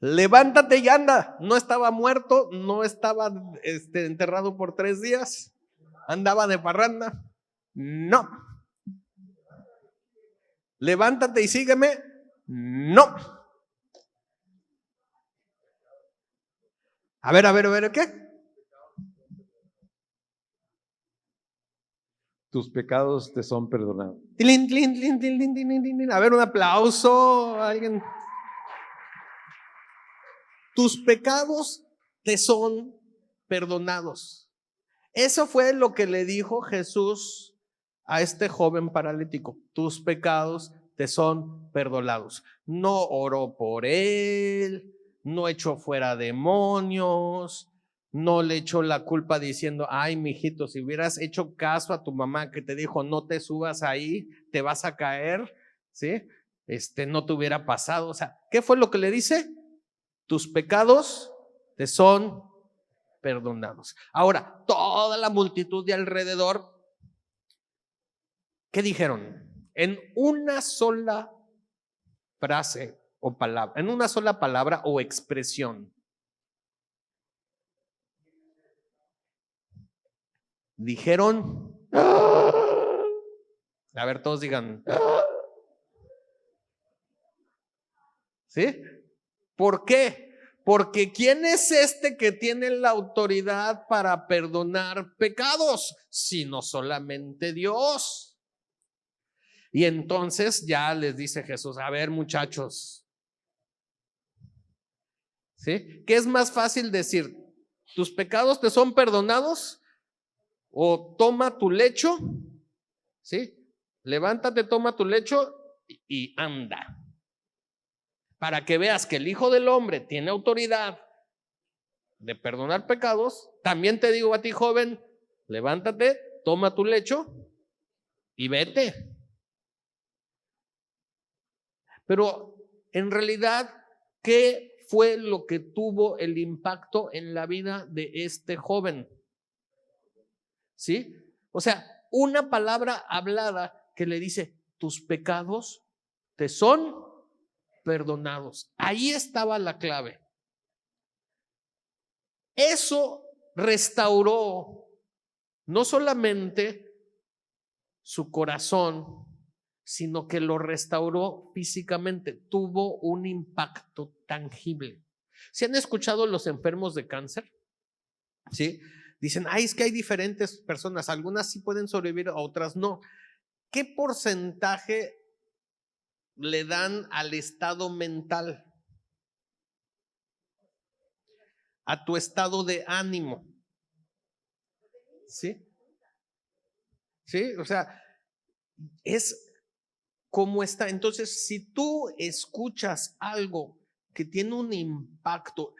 Levántate y anda. No estaba muerto, no estaba enterrado por 3 días. Andaba de parranda. No. Levántate y sígueme. No. A ver, ¿qué? Tus pecados te son perdonados. A ver, un aplauso a alguien. Tus pecados te son perdonados. Eso fue lo que le dijo Jesús a este joven paralítico. Tus pecados te son perdonados. No oró por él, no echó fuera demonios, no le echó la culpa diciendo, ay, mijito, si hubieras hecho caso a tu mamá que te dijo, no te subas ahí, te vas a caer, ¿sí? No te hubiera pasado. O sea, ¿qué fue lo que le dice? Tus pecados te son perdonados. Ahora, toda la multitud de alrededor, ¿qué dijeron? En una sola frase o palabra, en una sola palabra o expresión. Dijeron, a ver, todos digan, ¿sí? ¿Por qué? Porque ¿quién es este que tiene la autoridad para perdonar pecados? Sino solamente Dios. Y entonces ya les dice Jesús, a ver, muchachos, ¿sí? ¿Qué es más fácil decir? ¿Tus pecados te son perdonados? ¿O toma tu lecho? ¿Sí? Levántate, toma tu lecho y anda. Para que veas que el Hijo del Hombre tiene autoridad de perdonar pecados. También te digo a ti, joven, levántate, toma tu lecho y vete. Pero en realidad, ¿qué fue lo que tuvo el impacto en la vida de este joven? ¿Sí? O sea, una palabra hablada que le dice, tus pecados te son perdonados. Ahí estaba la clave. Eso restauró no solamente su corazón, sino que lo restauró físicamente. Tuvo un impacto tangible. ¿Se han escuchado los enfermos de cáncer? ¿Sí? Dicen, ay, es que hay diferentes personas, algunas sí pueden sobrevivir, otras no. ¿Qué porcentaje le dan al estado mental? A tu estado de ánimo. ¿Sí? ¿Sí? O sea, es como está. Entonces, si tú escuchas algo que tiene un impacto,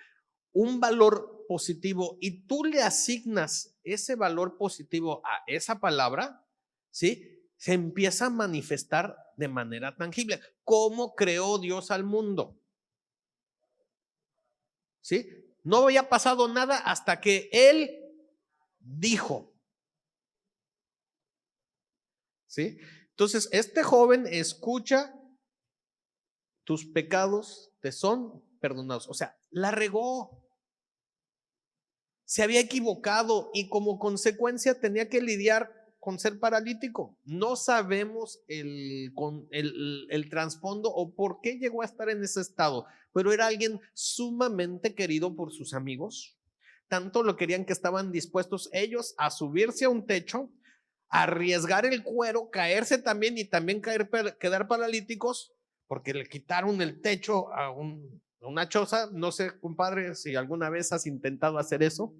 un valor positivo, y tú le asignas ese valor positivo a esa palabra, ¿sí? Se empieza a manifestar de manera tangible. ¿Cómo creó Dios al mundo? ¿Sí? No había pasado nada hasta que Él dijo. ¿Sí? Entonces, este joven escucha, tus pecados te son perdonados. O sea, la regó. se había equivocado y como consecuencia tenía que lidiar con ser paralítico. No sabemos el trasfondo o por qué llegó a estar en ese estado, pero era alguien sumamente querido por sus amigos. Tanto lo querían que estaban dispuestos ellos a subirse a un techo, a arriesgar el cuero, caerse también y también quedar paralíticos, porque le quitaron el techo a una choza. No sé, compadre, si alguna vez has intentado hacer eso.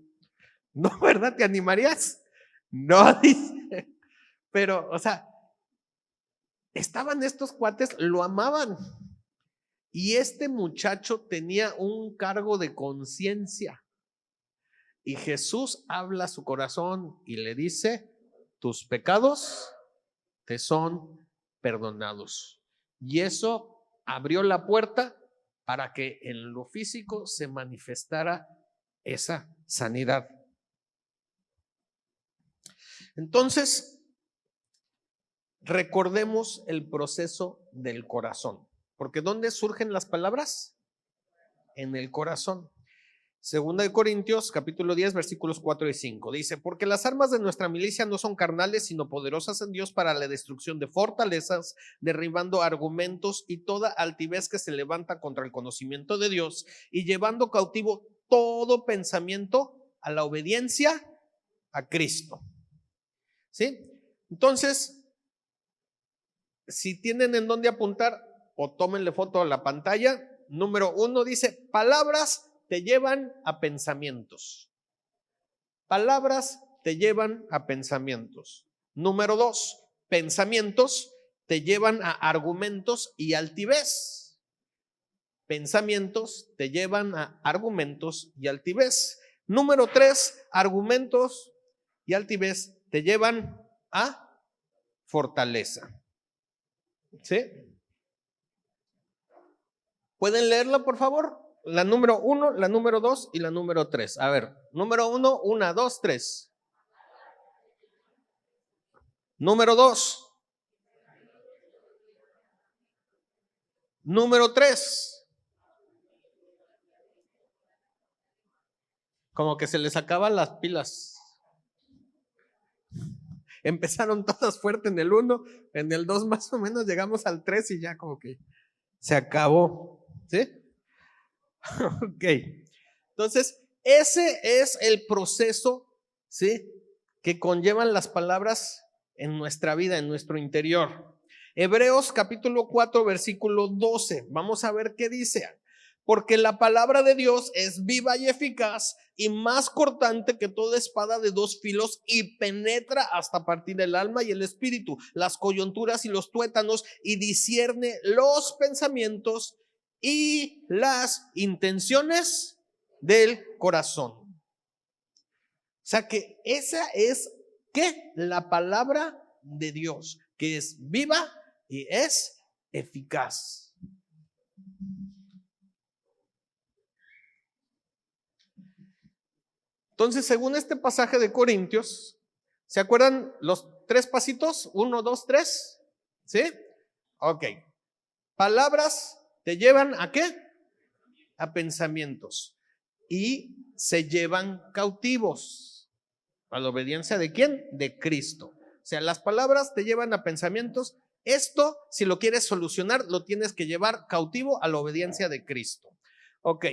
No, ¿verdad? ¿Te animarías? No, dice. Pero, o sea, estaban estos cuates, lo amaban. Y este muchacho tenía un cargo de conciencia. Y Jesús habla a su corazón y le dice: tus pecados te son perdonados. Y eso abrió la puerta para que en lo físico se manifestara esa sanidad. Entonces, recordemos el proceso del corazón. Porque ¿dónde surgen las palabras? En el corazón. Segunda de Corintios, capítulo 10, versículos 4 y 5. Dice: porque las armas de nuestra milicia no son carnales, sino poderosas en Dios para la destrucción de fortalezas, derribando argumentos y toda altivez que se levanta contra el conocimiento de Dios, y llevando cautivo todo pensamiento a la obediencia a Cristo. ¿Sí? Entonces, si tienen en dónde apuntar, o tómenle foto a la pantalla. Número 1 dice: palabras te llevan a pensamientos. Palabras te llevan a pensamientos. Número 2, pensamientos te llevan a argumentos y altivez. Pensamientos te llevan a argumentos y altivez. Número 3, argumentos y altivez te llevan a fortaleza. ¿Sí? ¿Pueden leerla, por favor? La número 1, la número 2 y la número 3. A ver, número 1, 1, 2, 3. Número 2. Número 3. Como que se les acaban las pilas. Empezaron todas fuerte en el 1, en el 2 más o menos llegamos al 3 y ya como que se acabó. ¿Sí? Ok. Entonces, ese es el proceso, ¿sí?, que conllevan las palabras en nuestra vida, en nuestro interior. Hebreos capítulo 4, versículo 12. Vamos a ver qué dice. Porque la palabra de Dios es viva y eficaz y más cortante que toda espada de 2 filos y penetra hasta partir el alma y el espíritu, las coyunturas y los tuétanos, y discierne los pensamientos y las intenciones del corazón. O sea que esa es ¿qué? La palabra de Dios, que es viva y es eficaz. Entonces, según este pasaje de Corintios, ¿se acuerdan los 3 pasitos? 1, 2, 3. ¿Sí? Ok. Palabras te llevan ¿a qué? A pensamientos. Y se llevan cautivos. ¿A la obediencia de quién? De Cristo. O sea, las palabras te llevan a pensamientos. Esto, si lo quieres solucionar, lo tienes que llevar cautivo a la obediencia de Cristo. Ok.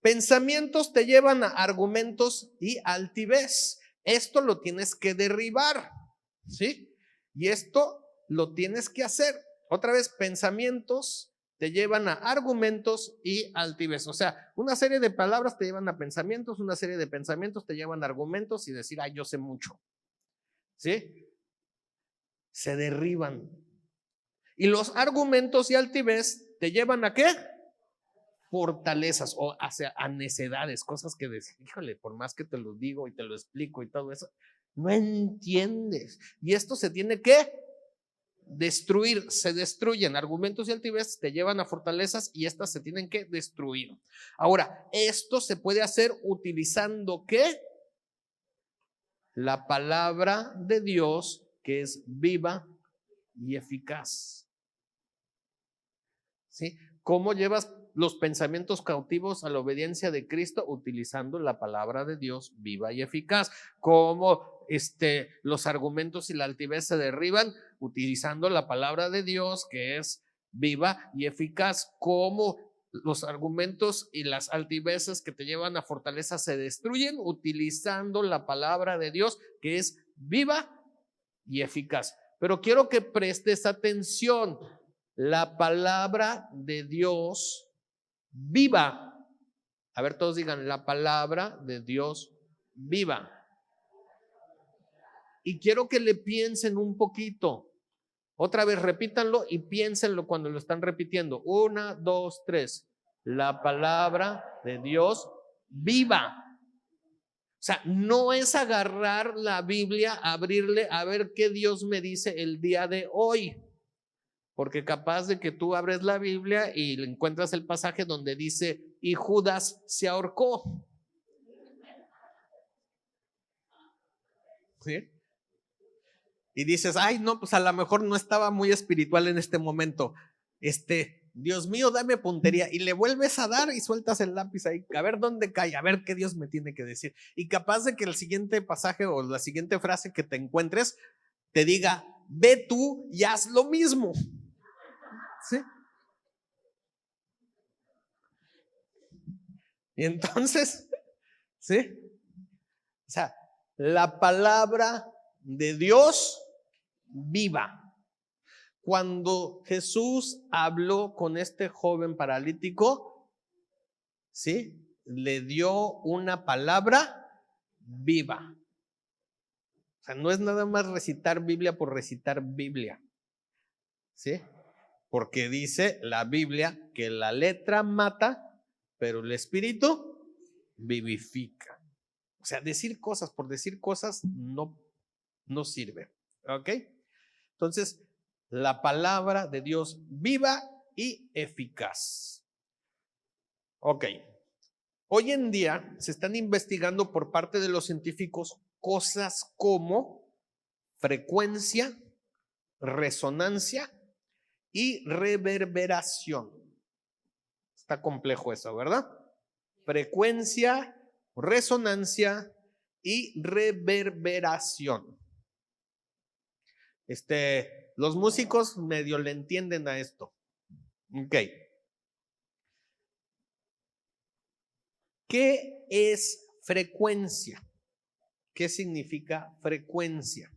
Pensamientos te llevan a argumentos y altivez. Esto lo tienes que derribar, ¿sí? Y esto lo tienes que hacer. Otra vez, pensamientos te llevan a argumentos y altivez. O sea, una serie de palabras te llevan a pensamientos, una serie de pensamientos te llevan a argumentos y decir, ay, yo sé mucho, ¿sí? Se derriban. Y los argumentos y altivez te llevan a ¿qué? Fortalezas o hacia a necedades, cosas que decir, híjole, por más que te lo digo y te lo explico y todo eso, no entiendes. Y esto se tiene que destruir, se destruyen. Argumentos y altivez te llevan a fortalezas y estas se tienen que destruir. Ahora, esto se puede hacer utilizando ¿qué? La palabra de Dios, que es viva y eficaz. ¿Sí? ¿Cómo llevas los pensamientos cautivos a la obediencia de Cristo utilizando la palabra de Dios viva y eficaz. Cómo los argumentos y la altivez se derriban utilizando la palabra de Dios que es viva y eficaz. Cómo los argumentos y las altiveces que te llevan a fortaleza se destruyen utilizando la palabra de Dios que es viva y eficaz. Pero quiero que prestes atención. La palabra de Dios viva. A ver, todos digan, la palabra de Dios viva. Y quiero que le piensen un poquito. Otra vez, repítanlo y piénsenlo cuando lo están repitiendo. 1, 2, 3. La palabra de Dios viva. O sea, no es agarrar la Biblia, abrirle, a ver qué Dios me dice el día de hoy. Porque capaz de que tú abres la Biblia y encuentras el pasaje donde dice, y Judas se ahorcó. ¿Sí? Y dices, ay, no, pues a lo mejor no estaba muy espiritual en este momento. Dios mío, dame puntería. Y le vuelves a dar y sueltas el lápiz ahí, a ver dónde cae, a ver qué Dios me tiene que decir. Y capaz de que el siguiente pasaje o la siguiente frase que te encuentres te diga, ve tú y haz lo mismo. ¿Sí? Y entonces, ¿sí? O sea, la palabra de Dios viva. Cuando Jesús habló con este joven paralítico, ¿sí? Le dio una palabra viva. O sea, no es nada más recitar Biblia por recitar Biblia, ¿sí? Porque dice la Biblia que la letra mata, pero el espíritu vivifica. O sea, decir cosas por decir cosas no sirve. ¿Ok? Entonces, la palabra de Dios viva y eficaz. Ok. Hoy en día se están investigando por parte de los científicos cosas como frecuencia, resonancia y reverberación. Está complejo eso, ¿verdad? Frecuencia, resonancia y reverberación. Los músicos medio le entienden a esto. Ok. ¿Qué es frecuencia? ¿Qué significa frecuencia?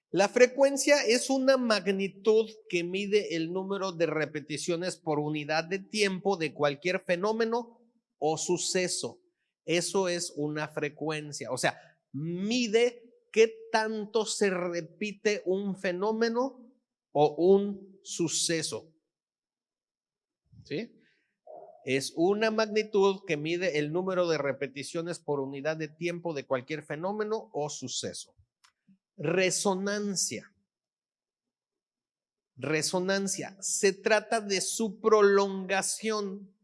La frecuencia es una magnitud que mide el número de repeticiones por unidad de tiempo de cualquier fenómeno o suceso. Eso es una frecuencia. O sea, mide qué tanto se repite un fenómeno o un suceso. ¿Sí? Es una magnitud que mide el número de repeticiones por unidad de tiempo de cualquier fenómeno o suceso. Resonancia. Resonancia. Se trata de su prolongación,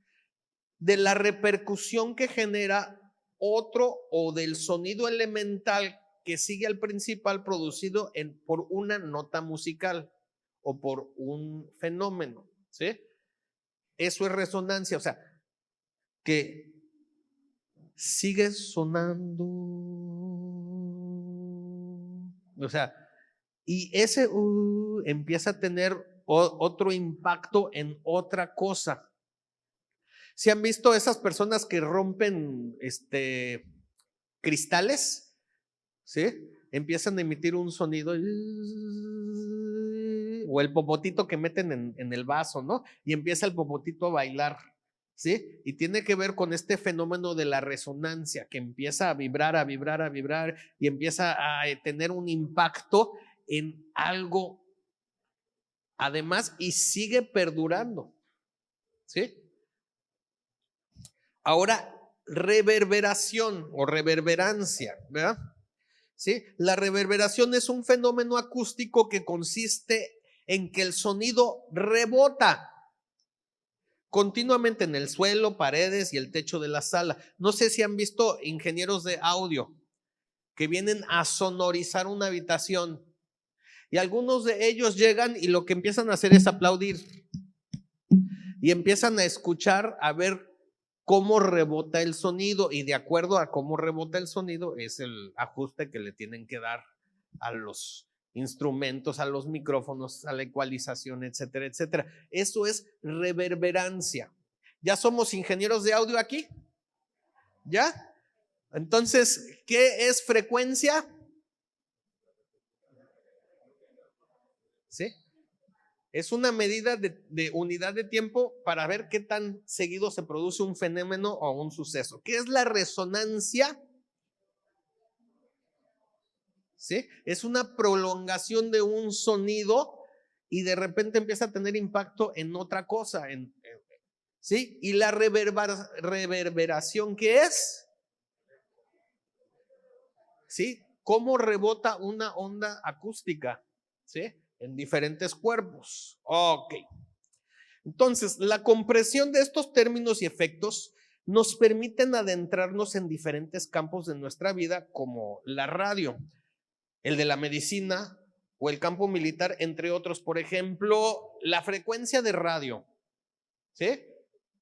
de la repercusión que genera otro o del sonido elemental que sigue al principal producido por una nota musical o por un fenómeno. ¿Sí? Eso es resonancia, o sea, que sigue sonando. O sea, y ese empieza a tener otro impacto en otra cosa. ¿Sí han visto esas personas que rompen cristales? ¿Sí? Empiezan a emitir un sonido. O el popotito que meten en el vaso, ¿no? Y empieza el popotito a bailar, ¿sí? Y tiene que ver con este fenómeno de la resonancia, que empieza a vibrar, a vibrar, a vibrar, y empieza a tener un impacto en algo, además, y sigue perdurando, ¿sí? Ahora, reverberación o reverberancia, ¿verdad? ¿Sí? La reverberación es un fenómeno acústico que consiste en que el sonido rebota continuamente en el suelo, paredes y el techo de la sala. No sé si han visto ingenieros de audio que vienen a sonorizar una habitación y algunos de ellos llegan y lo que empiezan a hacer es aplaudir. y empiezan a escuchar a ver cómo rebota el sonido, y de acuerdo a cómo rebota el sonido es el ajuste que le tienen que dar a los instrumentos, a los micrófonos, a la ecualización, etcétera, etcétera. Eso es reverberancia. ¿Ya somos ingenieros de audio aquí? ¿Ya? Entonces, ¿qué es frecuencia? ¿Sí? Es una medida de unidad de tiempo para ver qué tan seguido se produce un fenómeno o un suceso. ¿Qué es la resonancia? ¿Sí? Es una prolongación de un sonido y de repente empieza a tener impacto en otra cosa. ¿Sí? ¿Y la reverberación qué es? ¿Sí? ¿Cómo rebota una onda acústica? ¿Sí? En diferentes cuerpos. Ok. Entonces, la compresión de estos términos y efectos nos permiten adentrarnos en diferentes campos de nuestra vida, como la radio, el de la medicina o el campo militar, entre otros. Por ejemplo, la frecuencia de radio. ¿Sí?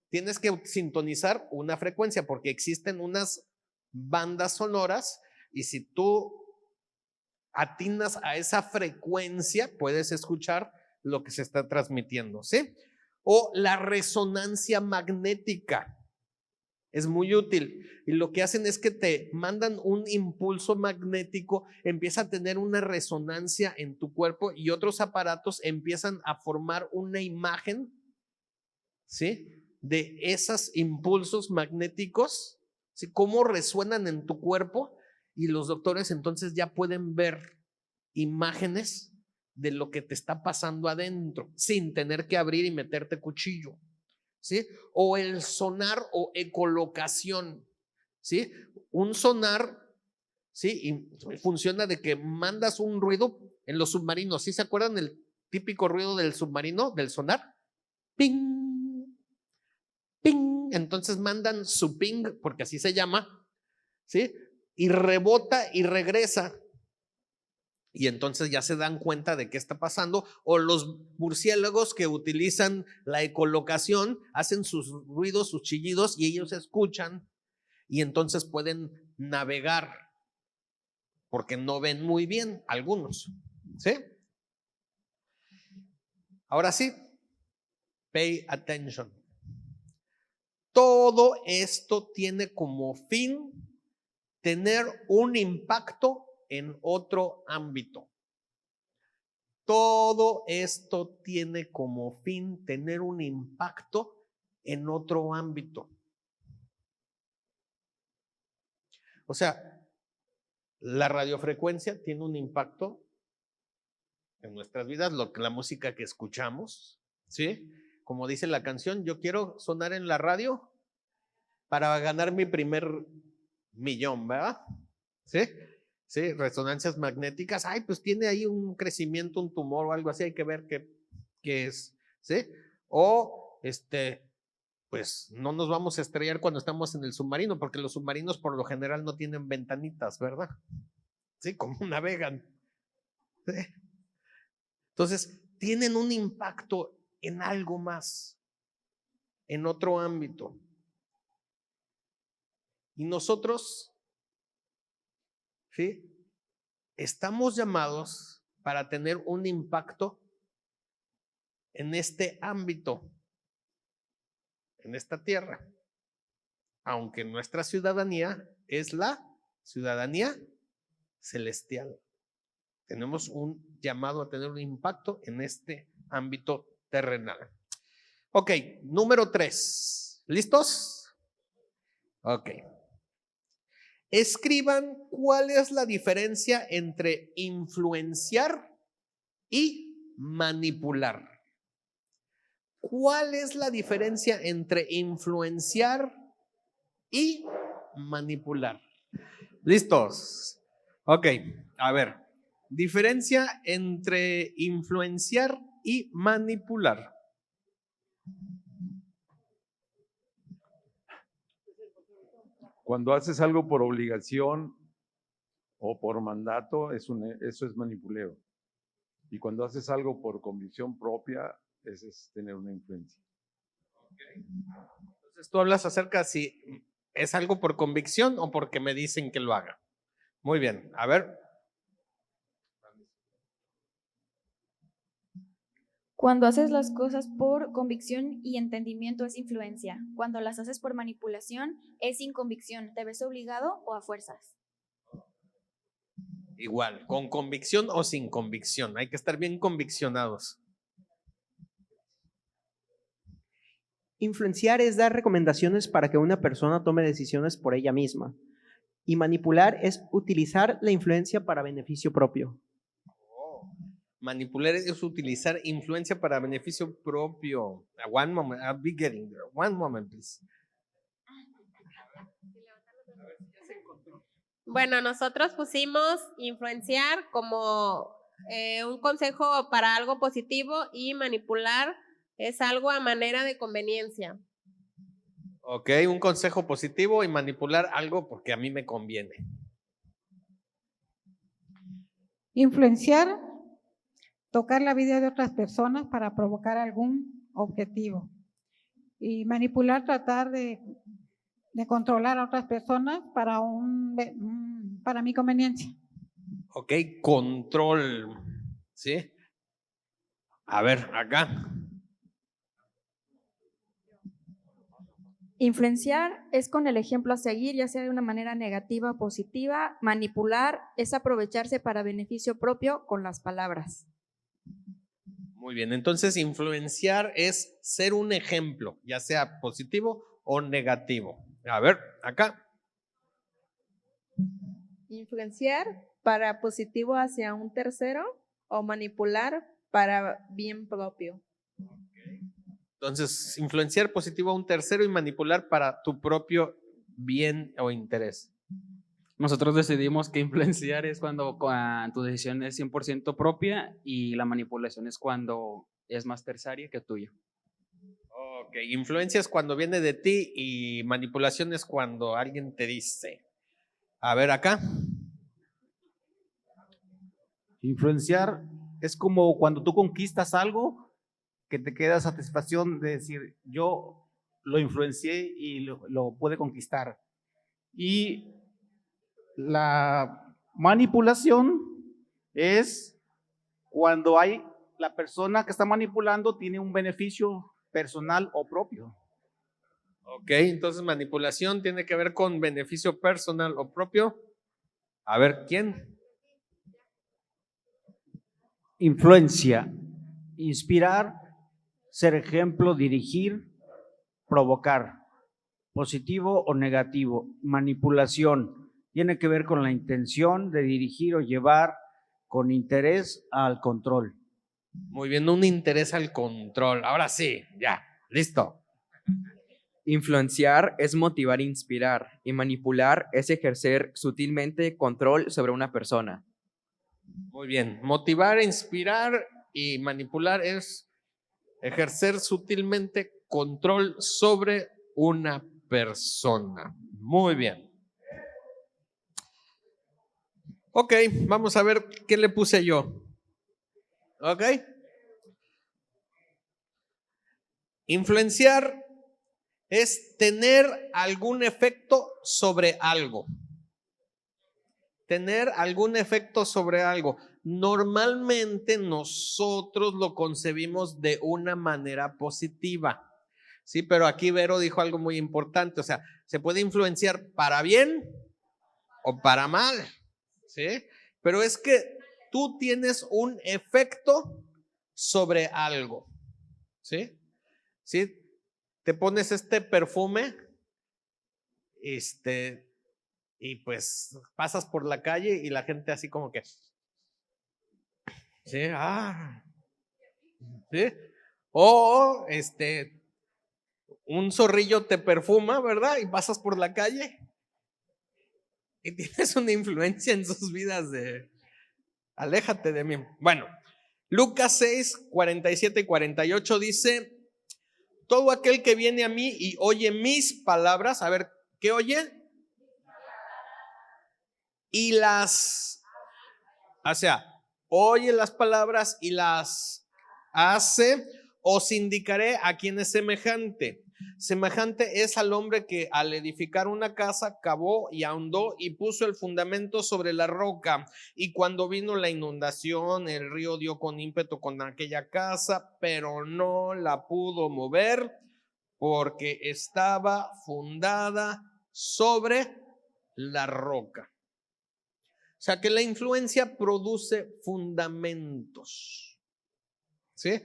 Tienes que sintonizar una frecuencia porque existen unas bandas sonoras y si tú atinas a esa frecuencia, puedes escuchar lo que se está transmitiendo, ¿sí? O la resonancia magnética. Es muy útil y lo que hacen es que te mandan un impulso magnético, empieza a tener una resonancia en tu cuerpo y otros aparatos empiezan a formar una imagen, ¿sí? De esos impulsos magnéticos, ¿sí? Cómo resuenan en tu cuerpo, y los doctores entonces ya pueden ver imágenes de lo que te está pasando adentro sin tener que abrir y meterte cuchillo, ¿sí? O el sonar o ecolocación, ¿sí? Un sonar, ¿sí? Y funciona de que mandas un ruido en los submarinos. ¿Sí se acuerdan el típico ruido del submarino, del sonar? Ping, ping. Entonces mandan su ping, porque así se llama, ¿sí? Y rebota y regresa. Y entonces ya se dan cuenta de qué está pasando. O los murciélagos que utilizan la ecolocación hacen sus ruidos, sus chillidos, y ellos escuchan y entonces pueden navegar porque no ven muy bien algunos, ¿sí? Ahora sí, pay attention. Todo esto tiene como fin tener un impacto en otro ámbito. Todo esto tiene como fin tener un impacto en otro ámbito. O sea, la radiofrecuencia tiene un impacto en nuestras vidas, la música que escuchamos, ¿sí? Como dice la canción, yo quiero sonar en la radio para ganar mi primer millón, ¿verdad? ¿Sí? Sí, resonancias magnéticas. Ay, pues tiene ahí un crecimiento, un tumor o algo así, hay que ver qué es, ¿sí? O pues no nos vamos a estrellar cuando estamos en el submarino, porque los submarinos por lo general no tienen ventanitas, ¿verdad? Sí, como navegan. ¿Sí? Entonces, tienen un impacto en algo más, en otro ámbito. Y nosotros, ¿sí? Estamos llamados para tener un impacto en este ámbito, en esta tierra, aunque nuestra ciudadanía es la ciudadanía celestial. Tenemos un llamado a tener un impacto en este ámbito terrenal. Ok, número 3. ¿Listos? Ok. Escriban cuál es la diferencia entre influenciar y manipular. ¿Cuál es la diferencia entre influenciar y manipular? ¿Listos? Ok, a ver. Diferencia entre influenciar y manipular. Cuando haces algo por obligación o por mandato, eso es manipuleo. Y cuando haces algo por convicción propia, eso es tener una influencia. Entonces tú hablas acerca si es algo por convicción o porque me dicen que lo haga. Muy bien, a ver. Cuando haces las cosas por convicción y entendimiento es influencia. Cuando las haces por manipulación es sin convicción. ¿Te ves obligado o a fuerzas? Igual, con convicción o sin convicción. Hay que estar bien conviccionados. Influenciar es dar recomendaciones para que una persona tome decisiones por ella misma. Y manipular es utilizar la influencia para beneficio propio. Manipular es utilizar influencia para beneficio propio. One moment, I'll be getting there. One moment, please. Bueno, nosotros pusimos influenciar como un consejo para algo positivo y manipular es algo a manera de conveniencia. Ok, un consejo positivo y manipular algo porque a mí me conviene. Influenciar, tocar la vida de otras personas para provocar algún objetivo. Y manipular, tratar de controlar a otras personas para mi conveniencia. Ok, control. ¿Sí? A ver, acá. Influenciar es con el ejemplo a seguir, ya sea de una manera negativa o positiva. Manipular es aprovecharse para beneficio propio con las palabras. Muy bien, entonces influenciar es ser un ejemplo, ya sea positivo o negativo. A ver, acá. Influenciar para positivo hacia un tercero o manipular para bien propio. Entonces, influenciar positivo a un tercero y manipular para tu propio bien o interés. Nosotros decidimos que influenciar es cuando tu decisión es 100% propia y la manipulación es cuando es más terciaria que tuya. Ok, influencia es cuando viene de ti y manipulación es cuando alguien te dice. A ver, acá. Influenciar es como cuando tú conquistas algo que te queda satisfacción de decir, yo lo influencié y lo pude conquistar. Y la manipulación es cuando la persona que está manipulando tiene un beneficio personal o propio. Ok, entonces manipulación tiene que ver con beneficio personal o propio. A ver, ¿quién? Influencia, inspirar, ser ejemplo, dirigir, provocar, positivo o negativo. Manipulación, tiene que ver con la intención de dirigir o llevar con interés al control. Muy bien, un interés al control. Ahora sí, ya, listo. Influenciar es motivar e inspirar, y manipular es ejercer sutilmente control sobre una persona. Muy bien, motivar, inspirar y manipular es ejercer sutilmente control sobre una persona. Muy bien. Ok, vamos a ver qué le puse yo. Ok. Influenciar es tener algún efecto sobre algo. Tener algún efecto sobre algo. Normalmente nosotros lo concebimos de una manera positiva. Sí, pero aquí Vero dijo algo muy importante. O sea, se puede influenciar para bien o para mal. ¿Sí? Pero es que tú tienes un efecto sobre algo. ¿Sí? ¿Sí? Te pones este perfume, y pues pasas por la calle y la gente así como que, sí, ¿sí? O un zorrillo te perfuma, ¿verdad? Y pasas por la calle y tienes una influencia en sus vidas de, aléjate de mí. Bueno, Lucas 6, 47 y 48 dice, todo aquel que viene a mí y oye mis palabras, a ver, ¿qué oye? Y o sea, oye las palabras y las hace, os indicaré a quién es semejante. Semejante es al hombre que al edificar una casa cavó y ahondó y puso el fundamento sobre la roca. Y cuando vino la inundación, el río dio con ímpetu con aquella casa, pero no la pudo mover porque estaba fundada sobre la roca. O sea que la influencia produce fundamentos, ¿sí?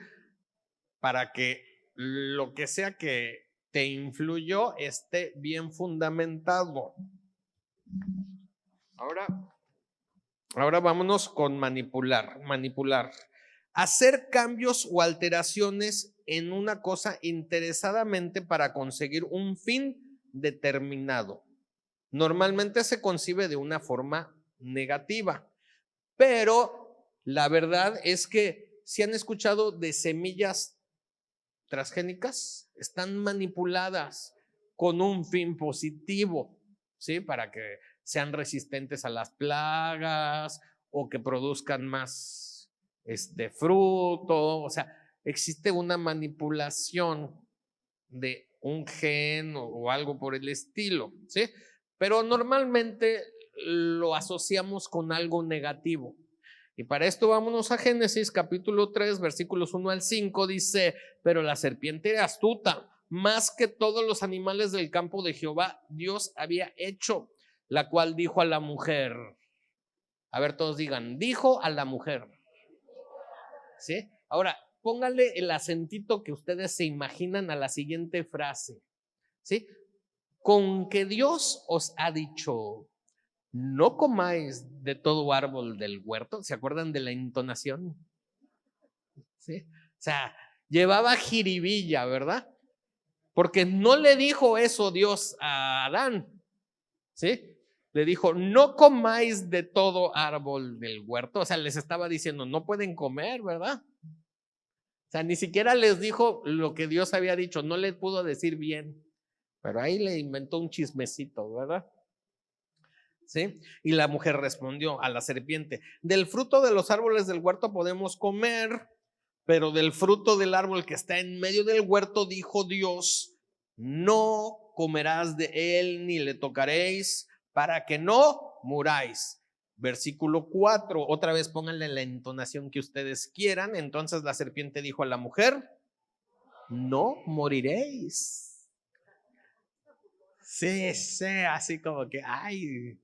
Para que lo que sea que te influyó esté bien fundamentado. Ahora vámonos con manipular. Hacer cambios o alteraciones en una cosa interesadamente para conseguir un fin determinado. Normalmente se concibe de una forma negativa, pero la verdad es que si han escuchado de semillas transgénicas, están manipuladas con un fin positivo, ¿sí? Para que sean resistentes a las plagas o que produzcan más fruto. O sea, existe una manipulación de un gen o algo por el estilo, ¿sí? Pero normalmente lo asociamos con algo negativo. Y para esto vámonos a Génesis capítulo 3, versículos 1 al 5, dice: pero la serpiente era astuta, más que todos los animales del campo de Jehová Dios había hecho, la cual dijo a la mujer. A ver, todos digan, dijo a la mujer. ¿Sí? Ahora, póngale el acentito que ustedes se imaginan a la siguiente frase. ¿Sí? Con que Dios os ha dicho: no comáis de todo árbol del huerto. ¿Se acuerdan de la entonación? ¿Sí? O sea, llevaba jiribilla, ¿verdad? Porque no le dijo eso Dios a Adán, ¿sí? Le dijo, no comáis de todo árbol del huerto. O sea, les estaba diciendo, no pueden comer, ¿verdad? O sea, ni siquiera les dijo lo que Dios había dicho, no le pudo decir bien. Pero ahí le inventó un chismecito, ¿verdad? ¿Sí? Y la mujer respondió a la serpiente: del fruto de los árboles del huerto podemos comer, pero del fruto del árbol que está en medio del huerto dijo Dios: no comerás de él ni le tocaréis, para que no muráis. Versículo 4, otra vez pónganle la entonación que ustedes quieran. Entonces la serpiente dijo a la mujer: no moriréis. Sí, así como que, ay,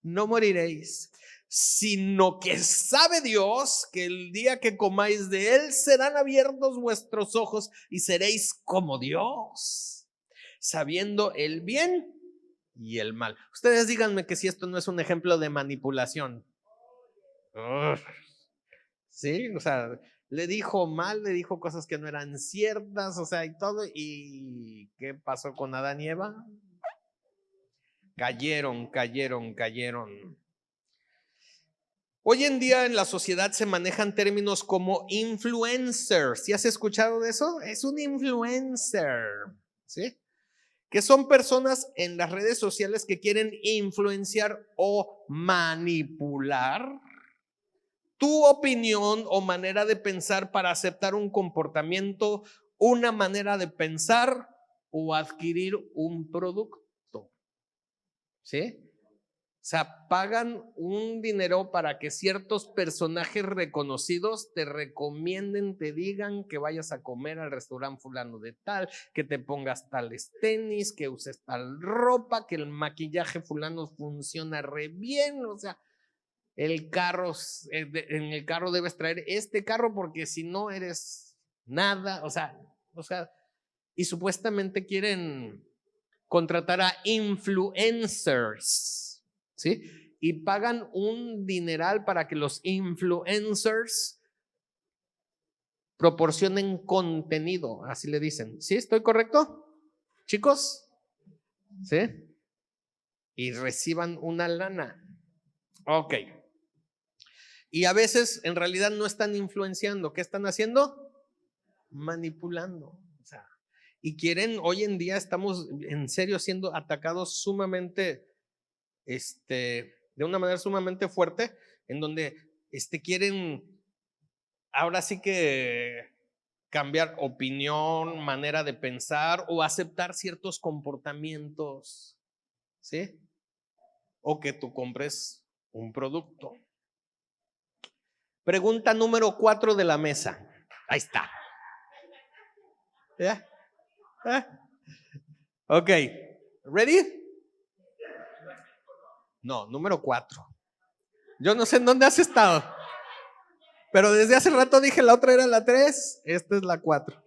no moriréis, sino que sabe Dios que el día que comáis de él serán abiertos vuestros ojos y seréis como Dios, sabiendo el bien y el mal. Ustedes díganme que si esto no es un ejemplo de manipulación. Sí, o sea, le dijo mal, le dijo cosas que no eran ciertas, o sea, y todo. ¿Y qué pasó con Adán y Eva? Cayeron. Hoy en día en la sociedad se manejan términos como influencers. ¿Sí has escuchado de eso? Es un influencer, ¿sí? Que son personas en las redes sociales que quieren influenciar o manipular tu opinión o manera de pensar para aceptar un comportamiento, una manera de pensar o adquirir un producto. ¿Sí? O sea, pagan un dinero para que ciertos personajes reconocidos te recomienden, te digan que vayas a comer al restaurante fulano de tal, que te pongas tales tenis, que uses tal ropa, que el maquillaje fulano funciona re bien. O sea, en el carro debes traer este carro porque si no eres nada. O sea, y supuestamente quieren contratar a influencers, ¿sí? Y pagan un dineral para que los influencers proporcionen contenido, así le dicen. ¿Sí? ¿Estoy correcto, chicos? ¿Sí? Y reciban una lana. Ok. Y a veces en realidad no están influenciando. ¿Qué están haciendo? Manipulando. Y quieren, hoy en día estamos en serio siendo atacados sumamente, de una manera sumamente fuerte, en donde quieren, ahora sí que cambiar opinión, manera de pensar o aceptar ciertos comportamientos, ¿sí? O que tú compres un producto. Pregunta número 4 de la mesa. Ahí está. ¿Ya? Ok. ¿Ready? No, número 4. Yo no sé en dónde has estado. Pero desde hace rato dije la otra era la 3. Esta es la 4.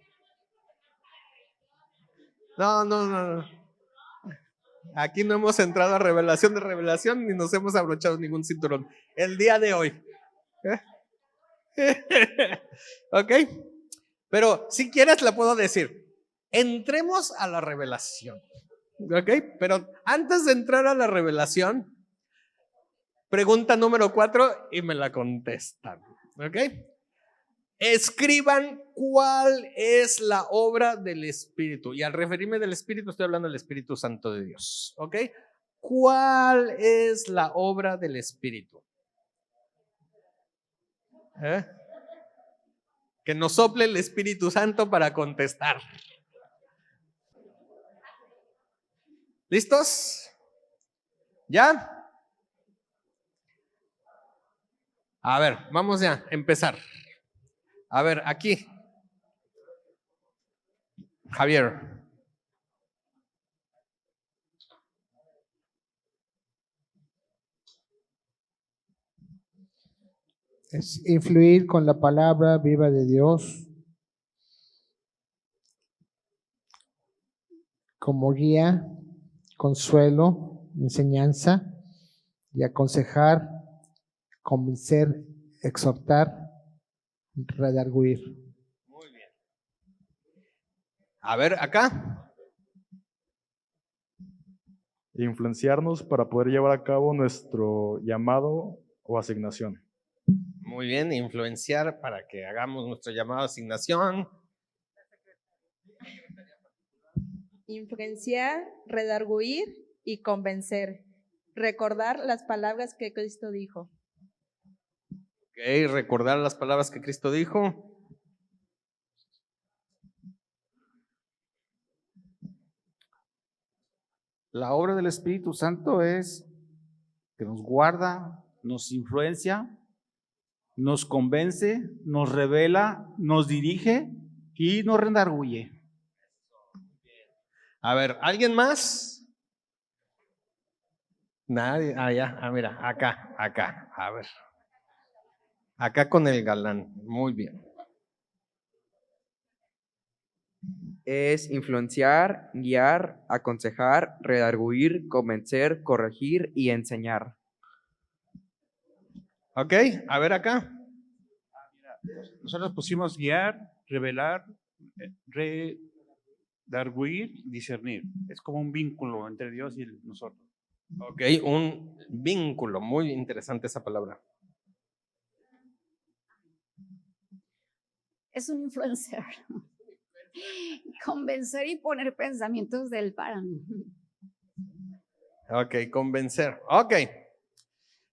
No. Aquí no hemos entrado a revelación de revelación ni nos hemos abrochado ningún cinturón. El día de hoy. Ok. Pero si quieres la puedo decir. Entremos a la revelación. Ok. Pero antes de entrar a la revelación, pregunta número 4 y me la contestan. Ok. Escriban cuál es la obra del Espíritu. Y al referirme del Espíritu estoy hablando del Espíritu Santo de Dios. ¿Ok? ¿Cuál es la obra del Espíritu? Que nos sople el Espíritu Santo para contestar. ¿Listos? ¿Ya? A ver, vamos ya a empezar. A ver, aquí. Javier. Es influir con la palabra viva de Dios como guía, consuelo, enseñanza y aconsejar, convencer, exhortar, redarguir. Muy bien. A ver, acá. Influenciarnos para poder llevar a cabo nuestro llamado o asignación. Muy bien, influenciar para que hagamos nuestro llamado a asignación. Influenciar, redarguir y convencer. Recordar las palabras que Cristo dijo. Ok, recordar las palabras que Cristo dijo. La obra del Espíritu Santo es que nos guarda, nos influencia, nos convence, nos revela, nos dirige y nos redarguye. A ver, ¿alguien más? Nadie. Ya. Mira, acá. A ver. Acá con el galán. Muy bien. Es influenciar, guiar, aconsejar, redarguir, convencer, corregir y enseñar. Ok, a ver acá. Nosotros pusimos guiar, revelar, redarguir, discernir. Es como un vínculo entre Dios y nosotros. Ok, un vínculo. Muy interesante esa palabra. Es un influencer. Convencer y poner pensamientos del para. Ok, convencer. Ok.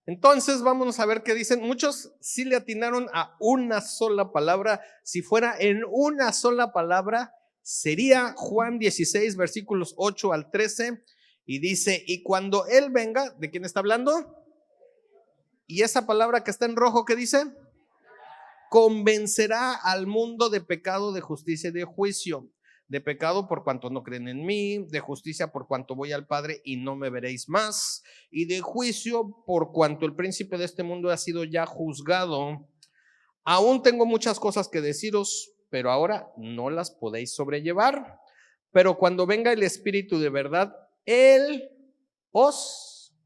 Entonces vamos a ver qué dicen. Muchos sí le atinaron a una sola palabra. Si fuera en una sola palabra, sería Juan 16, versículos 8 al 13. Y dice, y cuando Él venga, ¿de quién está hablando? Y esa palabra que está en rojo, ¿qué dice? Convencerá al mundo de pecado, de justicia y de juicio. De pecado por cuanto no creen en mí, de justicia por cuanto voy al Padre y no me veréis más, y de juicio por cuanto el príncipe de este mundo ha sido ya juzgado. Aún tengo muchas cosas que deciros, pero ahora no las podéis sobrellevar. Pero cuando venga el Espíritu de verdad, Él os,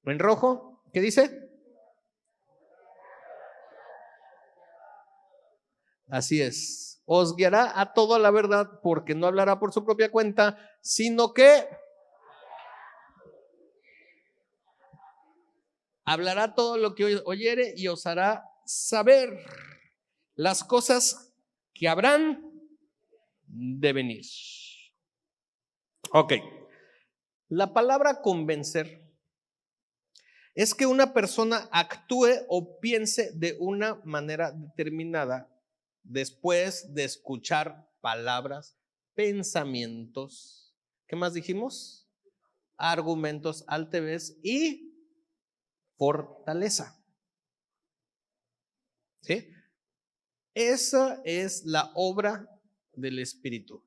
en rojo, ¿qué dice? Así es. Os guiará a toda la verdad, porque no hablará por su propia cuenta, sino que hablará todo lo que oyere y os hará saber las cosas que habrán de venir. Ok. La palabra convencer es que una persona actúe o piense de una manera determinada después de escuchar palabras, pensamientos, ¿qué más dijimos? Argumentos, altivez y fortaleza. ¿Sí? Esa es la obra del Espíritu.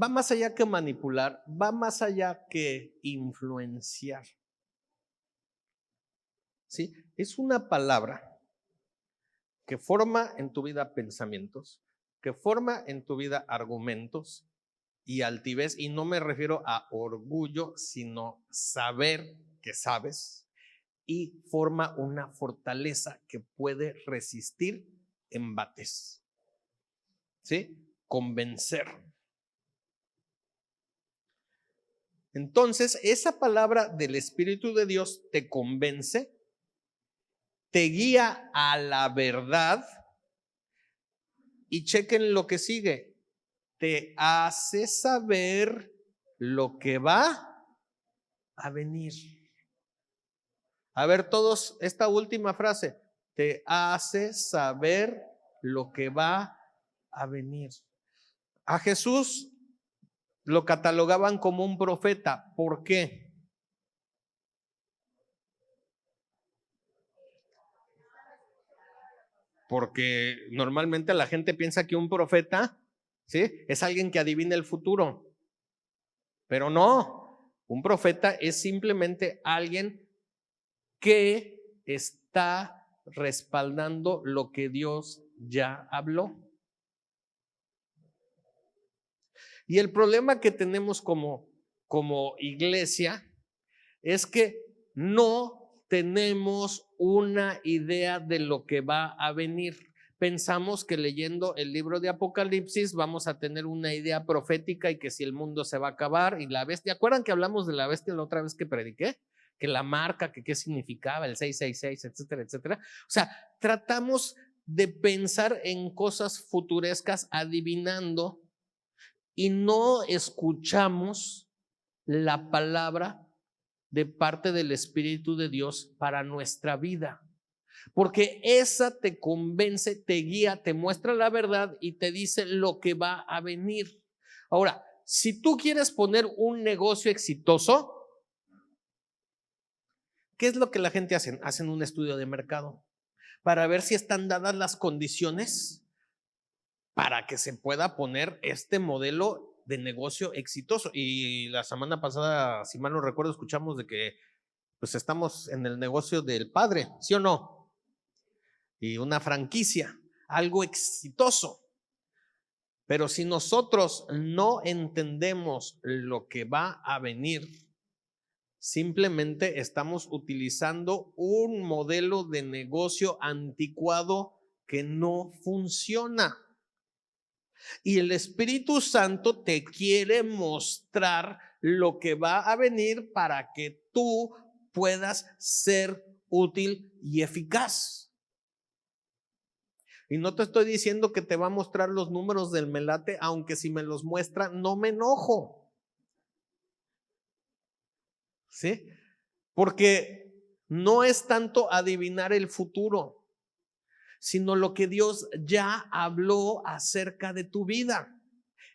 Va más allá que manipular, va más allá que influenciar. ¿Sí? Es una palabra que forma en tu vida pensamientos, que forma en tu vida argumentos y altivez, y no me refiero a orgullo, sino saber que sabes, y forma una fortaleza que puede resistir embates. ¿Sí? Convencer. Entonces, esa palabra del Espíritu de Dios te convence, te guía a la verdad y chequen lo que sigue. Te hace saber lo que va a venir. A ver todos, esta última frase. Te hace saber lo que va a venir. A Jesús lo catalogaban como un profeta. ¿Por qué? Porque normalmente la gente piensa que un profeta, ¿sí?, es alguien que adivina el futuro. Pero no, un profeta es simplemente alguien que está respaldando lo que Dios ya habló. Y el problema que tenemos como iglesia es que no tenemos una idea de lo que va a venir. Pensamos que leyendo el libro de Apocalipsis vamos a tener una idea profética y que si el mundo se va a acabar y la bestia. ¿Acuerdan que hablamos de la bestia la otra vez que prediqué? Que la marca, que qué significaba, el 666, etcétera, etcétera. O sea, tratamos de pensar en cosas futurescas adivinando y no escuchamos la palabra de parte del Espíritu de Dios para nuestra vida. Porque esa te convence, te guía, te muestra la verdad y te dice lo que va a venir. Ahora, si tú quieres poner un negocio exitoso, ¿qué es lo que la gente hace? Hacen un estudio de mercado para ver si están dadas las condiciones para que se pueda poner este modelo de negocio exitoso. Y la semana pasada, si mal no recuerdo, escuchamos de que pues estamos en el negocio del padre, ¿sí o no? Y una franquicia, algo exitoso. Pero si nosotros no entendemos lo que va a venir, simplemente estamos utilizando un modelo de negocio anticuado que no funciona. Y el Espíritu Santo te quiere mostrar lo que va a venir para que tú puedas ser útil y eficaz. Y no te estoy diciendo que te va a mostrar los números del melate, aunque si me los muestra no me enojo. ¿Sí? Porque no es tanto adivinar el futuro, sino lo que Dios ya habló acerca de tu vida.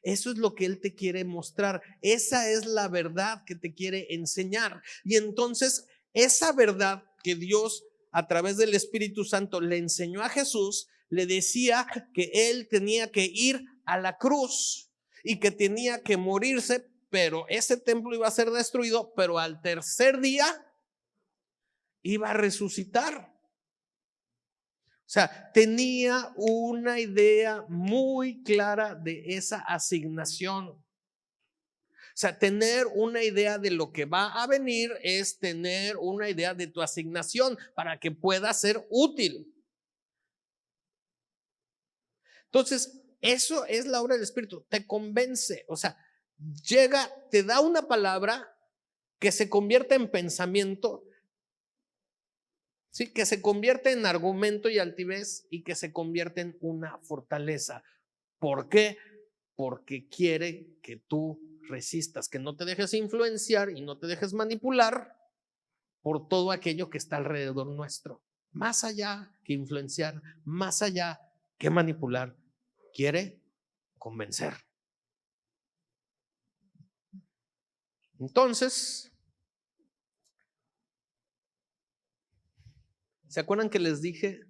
Eso es lo que Él te quiere mostrar. Esa es la verdad que te quiere enseñar. Y entonces, esa verdad que Dios a través del Espíritu Santo le enseñó a Jesús, le decía que Él tenía que ir a la cruz y que tenía que morirse, pero ese templo iba a ser destruido, pero al tercer día iba a resucitar. O sea, tenía una idea muy clara de esa asignación. O sea, tener una idea de lo que va a venir es tener una idea de tu asignación para que pueda ser útil. Entonces, eso es la obra del Espíritu, te convence, o sea, llega, te da una palabra que se convierte en pensamiento, ¿sí? Que se convierte en argumento y altivez y que se convierte en una fortaleza. ¿Por qué? Porque quiere que tú resistas, que no te dejes influenciar y no te dejes manipular por todo aquello que está alrededor nuestro. Más allá que influenciar, más allá ¿Qué manipular? Quiere convencer. Entonces, ¿se acuerdan que les dije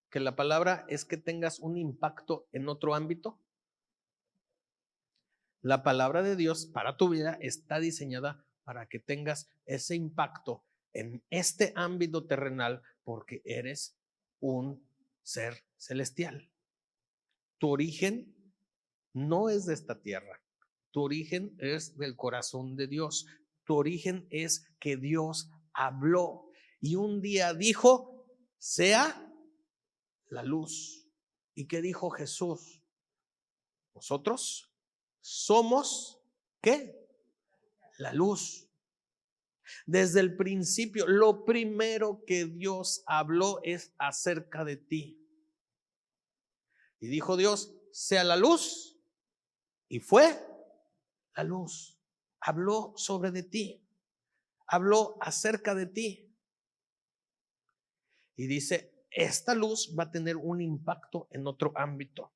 que la palabra es que tengas un impacto en otro ámbito? La palabra de Dios para tu vida está diseñada para que tengas ese impacto en este ámbito terrenal porque eres un ser celestial. Tu origen no es de esta tierra. Tu origen es del corazón de Dios. Tu origen es que Dios habló y un día dijo, sea la luz. ¿Y qué dijo Jesús? Nosotros somos, ¿qué? La luz. Desde el principio, lo primero que Dios habló es acerca de ti. Y dijo Dios, sea la luz. Y fue la luz. Habló sobre de ti. Habló acerca de ti. Y dice, esta luz va a tener un impacto en otro ámbito.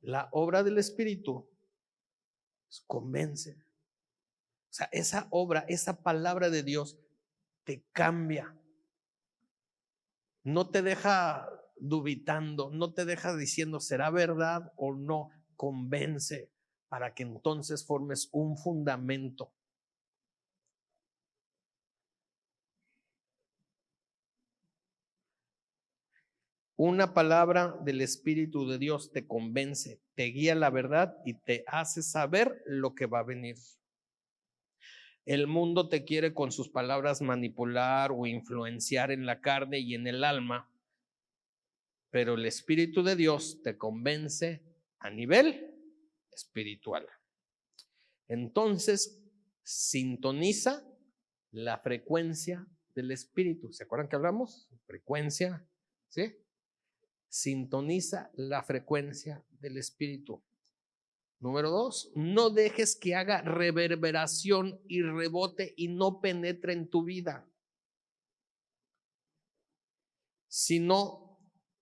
La obra del Espíritu convence. O sea, esa obra, esa palabra de Dios te cambia. No te deja dubitando, no te deja diciendo, ¿será verdad o no? Convence para que entonces formes un fundamento. Una palabra del Espíritu de Dios te convence, te guía a la verdad y te hace saber lo que va a venir. El mundo te quiere con sus palabras manipular o influenciar en la carne y en el alma, pero el Espíritu de Dios te convence a nivel espiritual. Entonces, sintoniza la frecuencia del Espíritu. ¿Se acuerdan que hablamos? Frecuencia, ¿sí? Sintoniza la frecuencia del Espíritu. Número 2, no dejes que haga reverberación y rebote y no penetre en tu vida, sino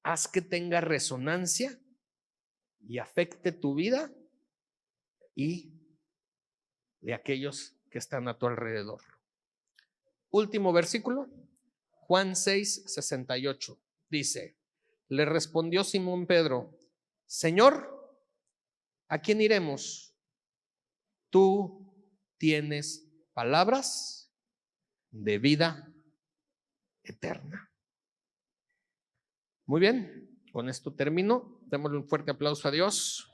haz que tenga resonancia y afecte tu vida y de aquellos que están a tu alrededor. Último versículo, Juan 6:68, dice, le respondió Simón Pedro, Señor, ¿a quién iremos? Tú tienes palabras de vida eterna. Muy bien, con esto termino. Démosle un fuerte aplauso a Dios.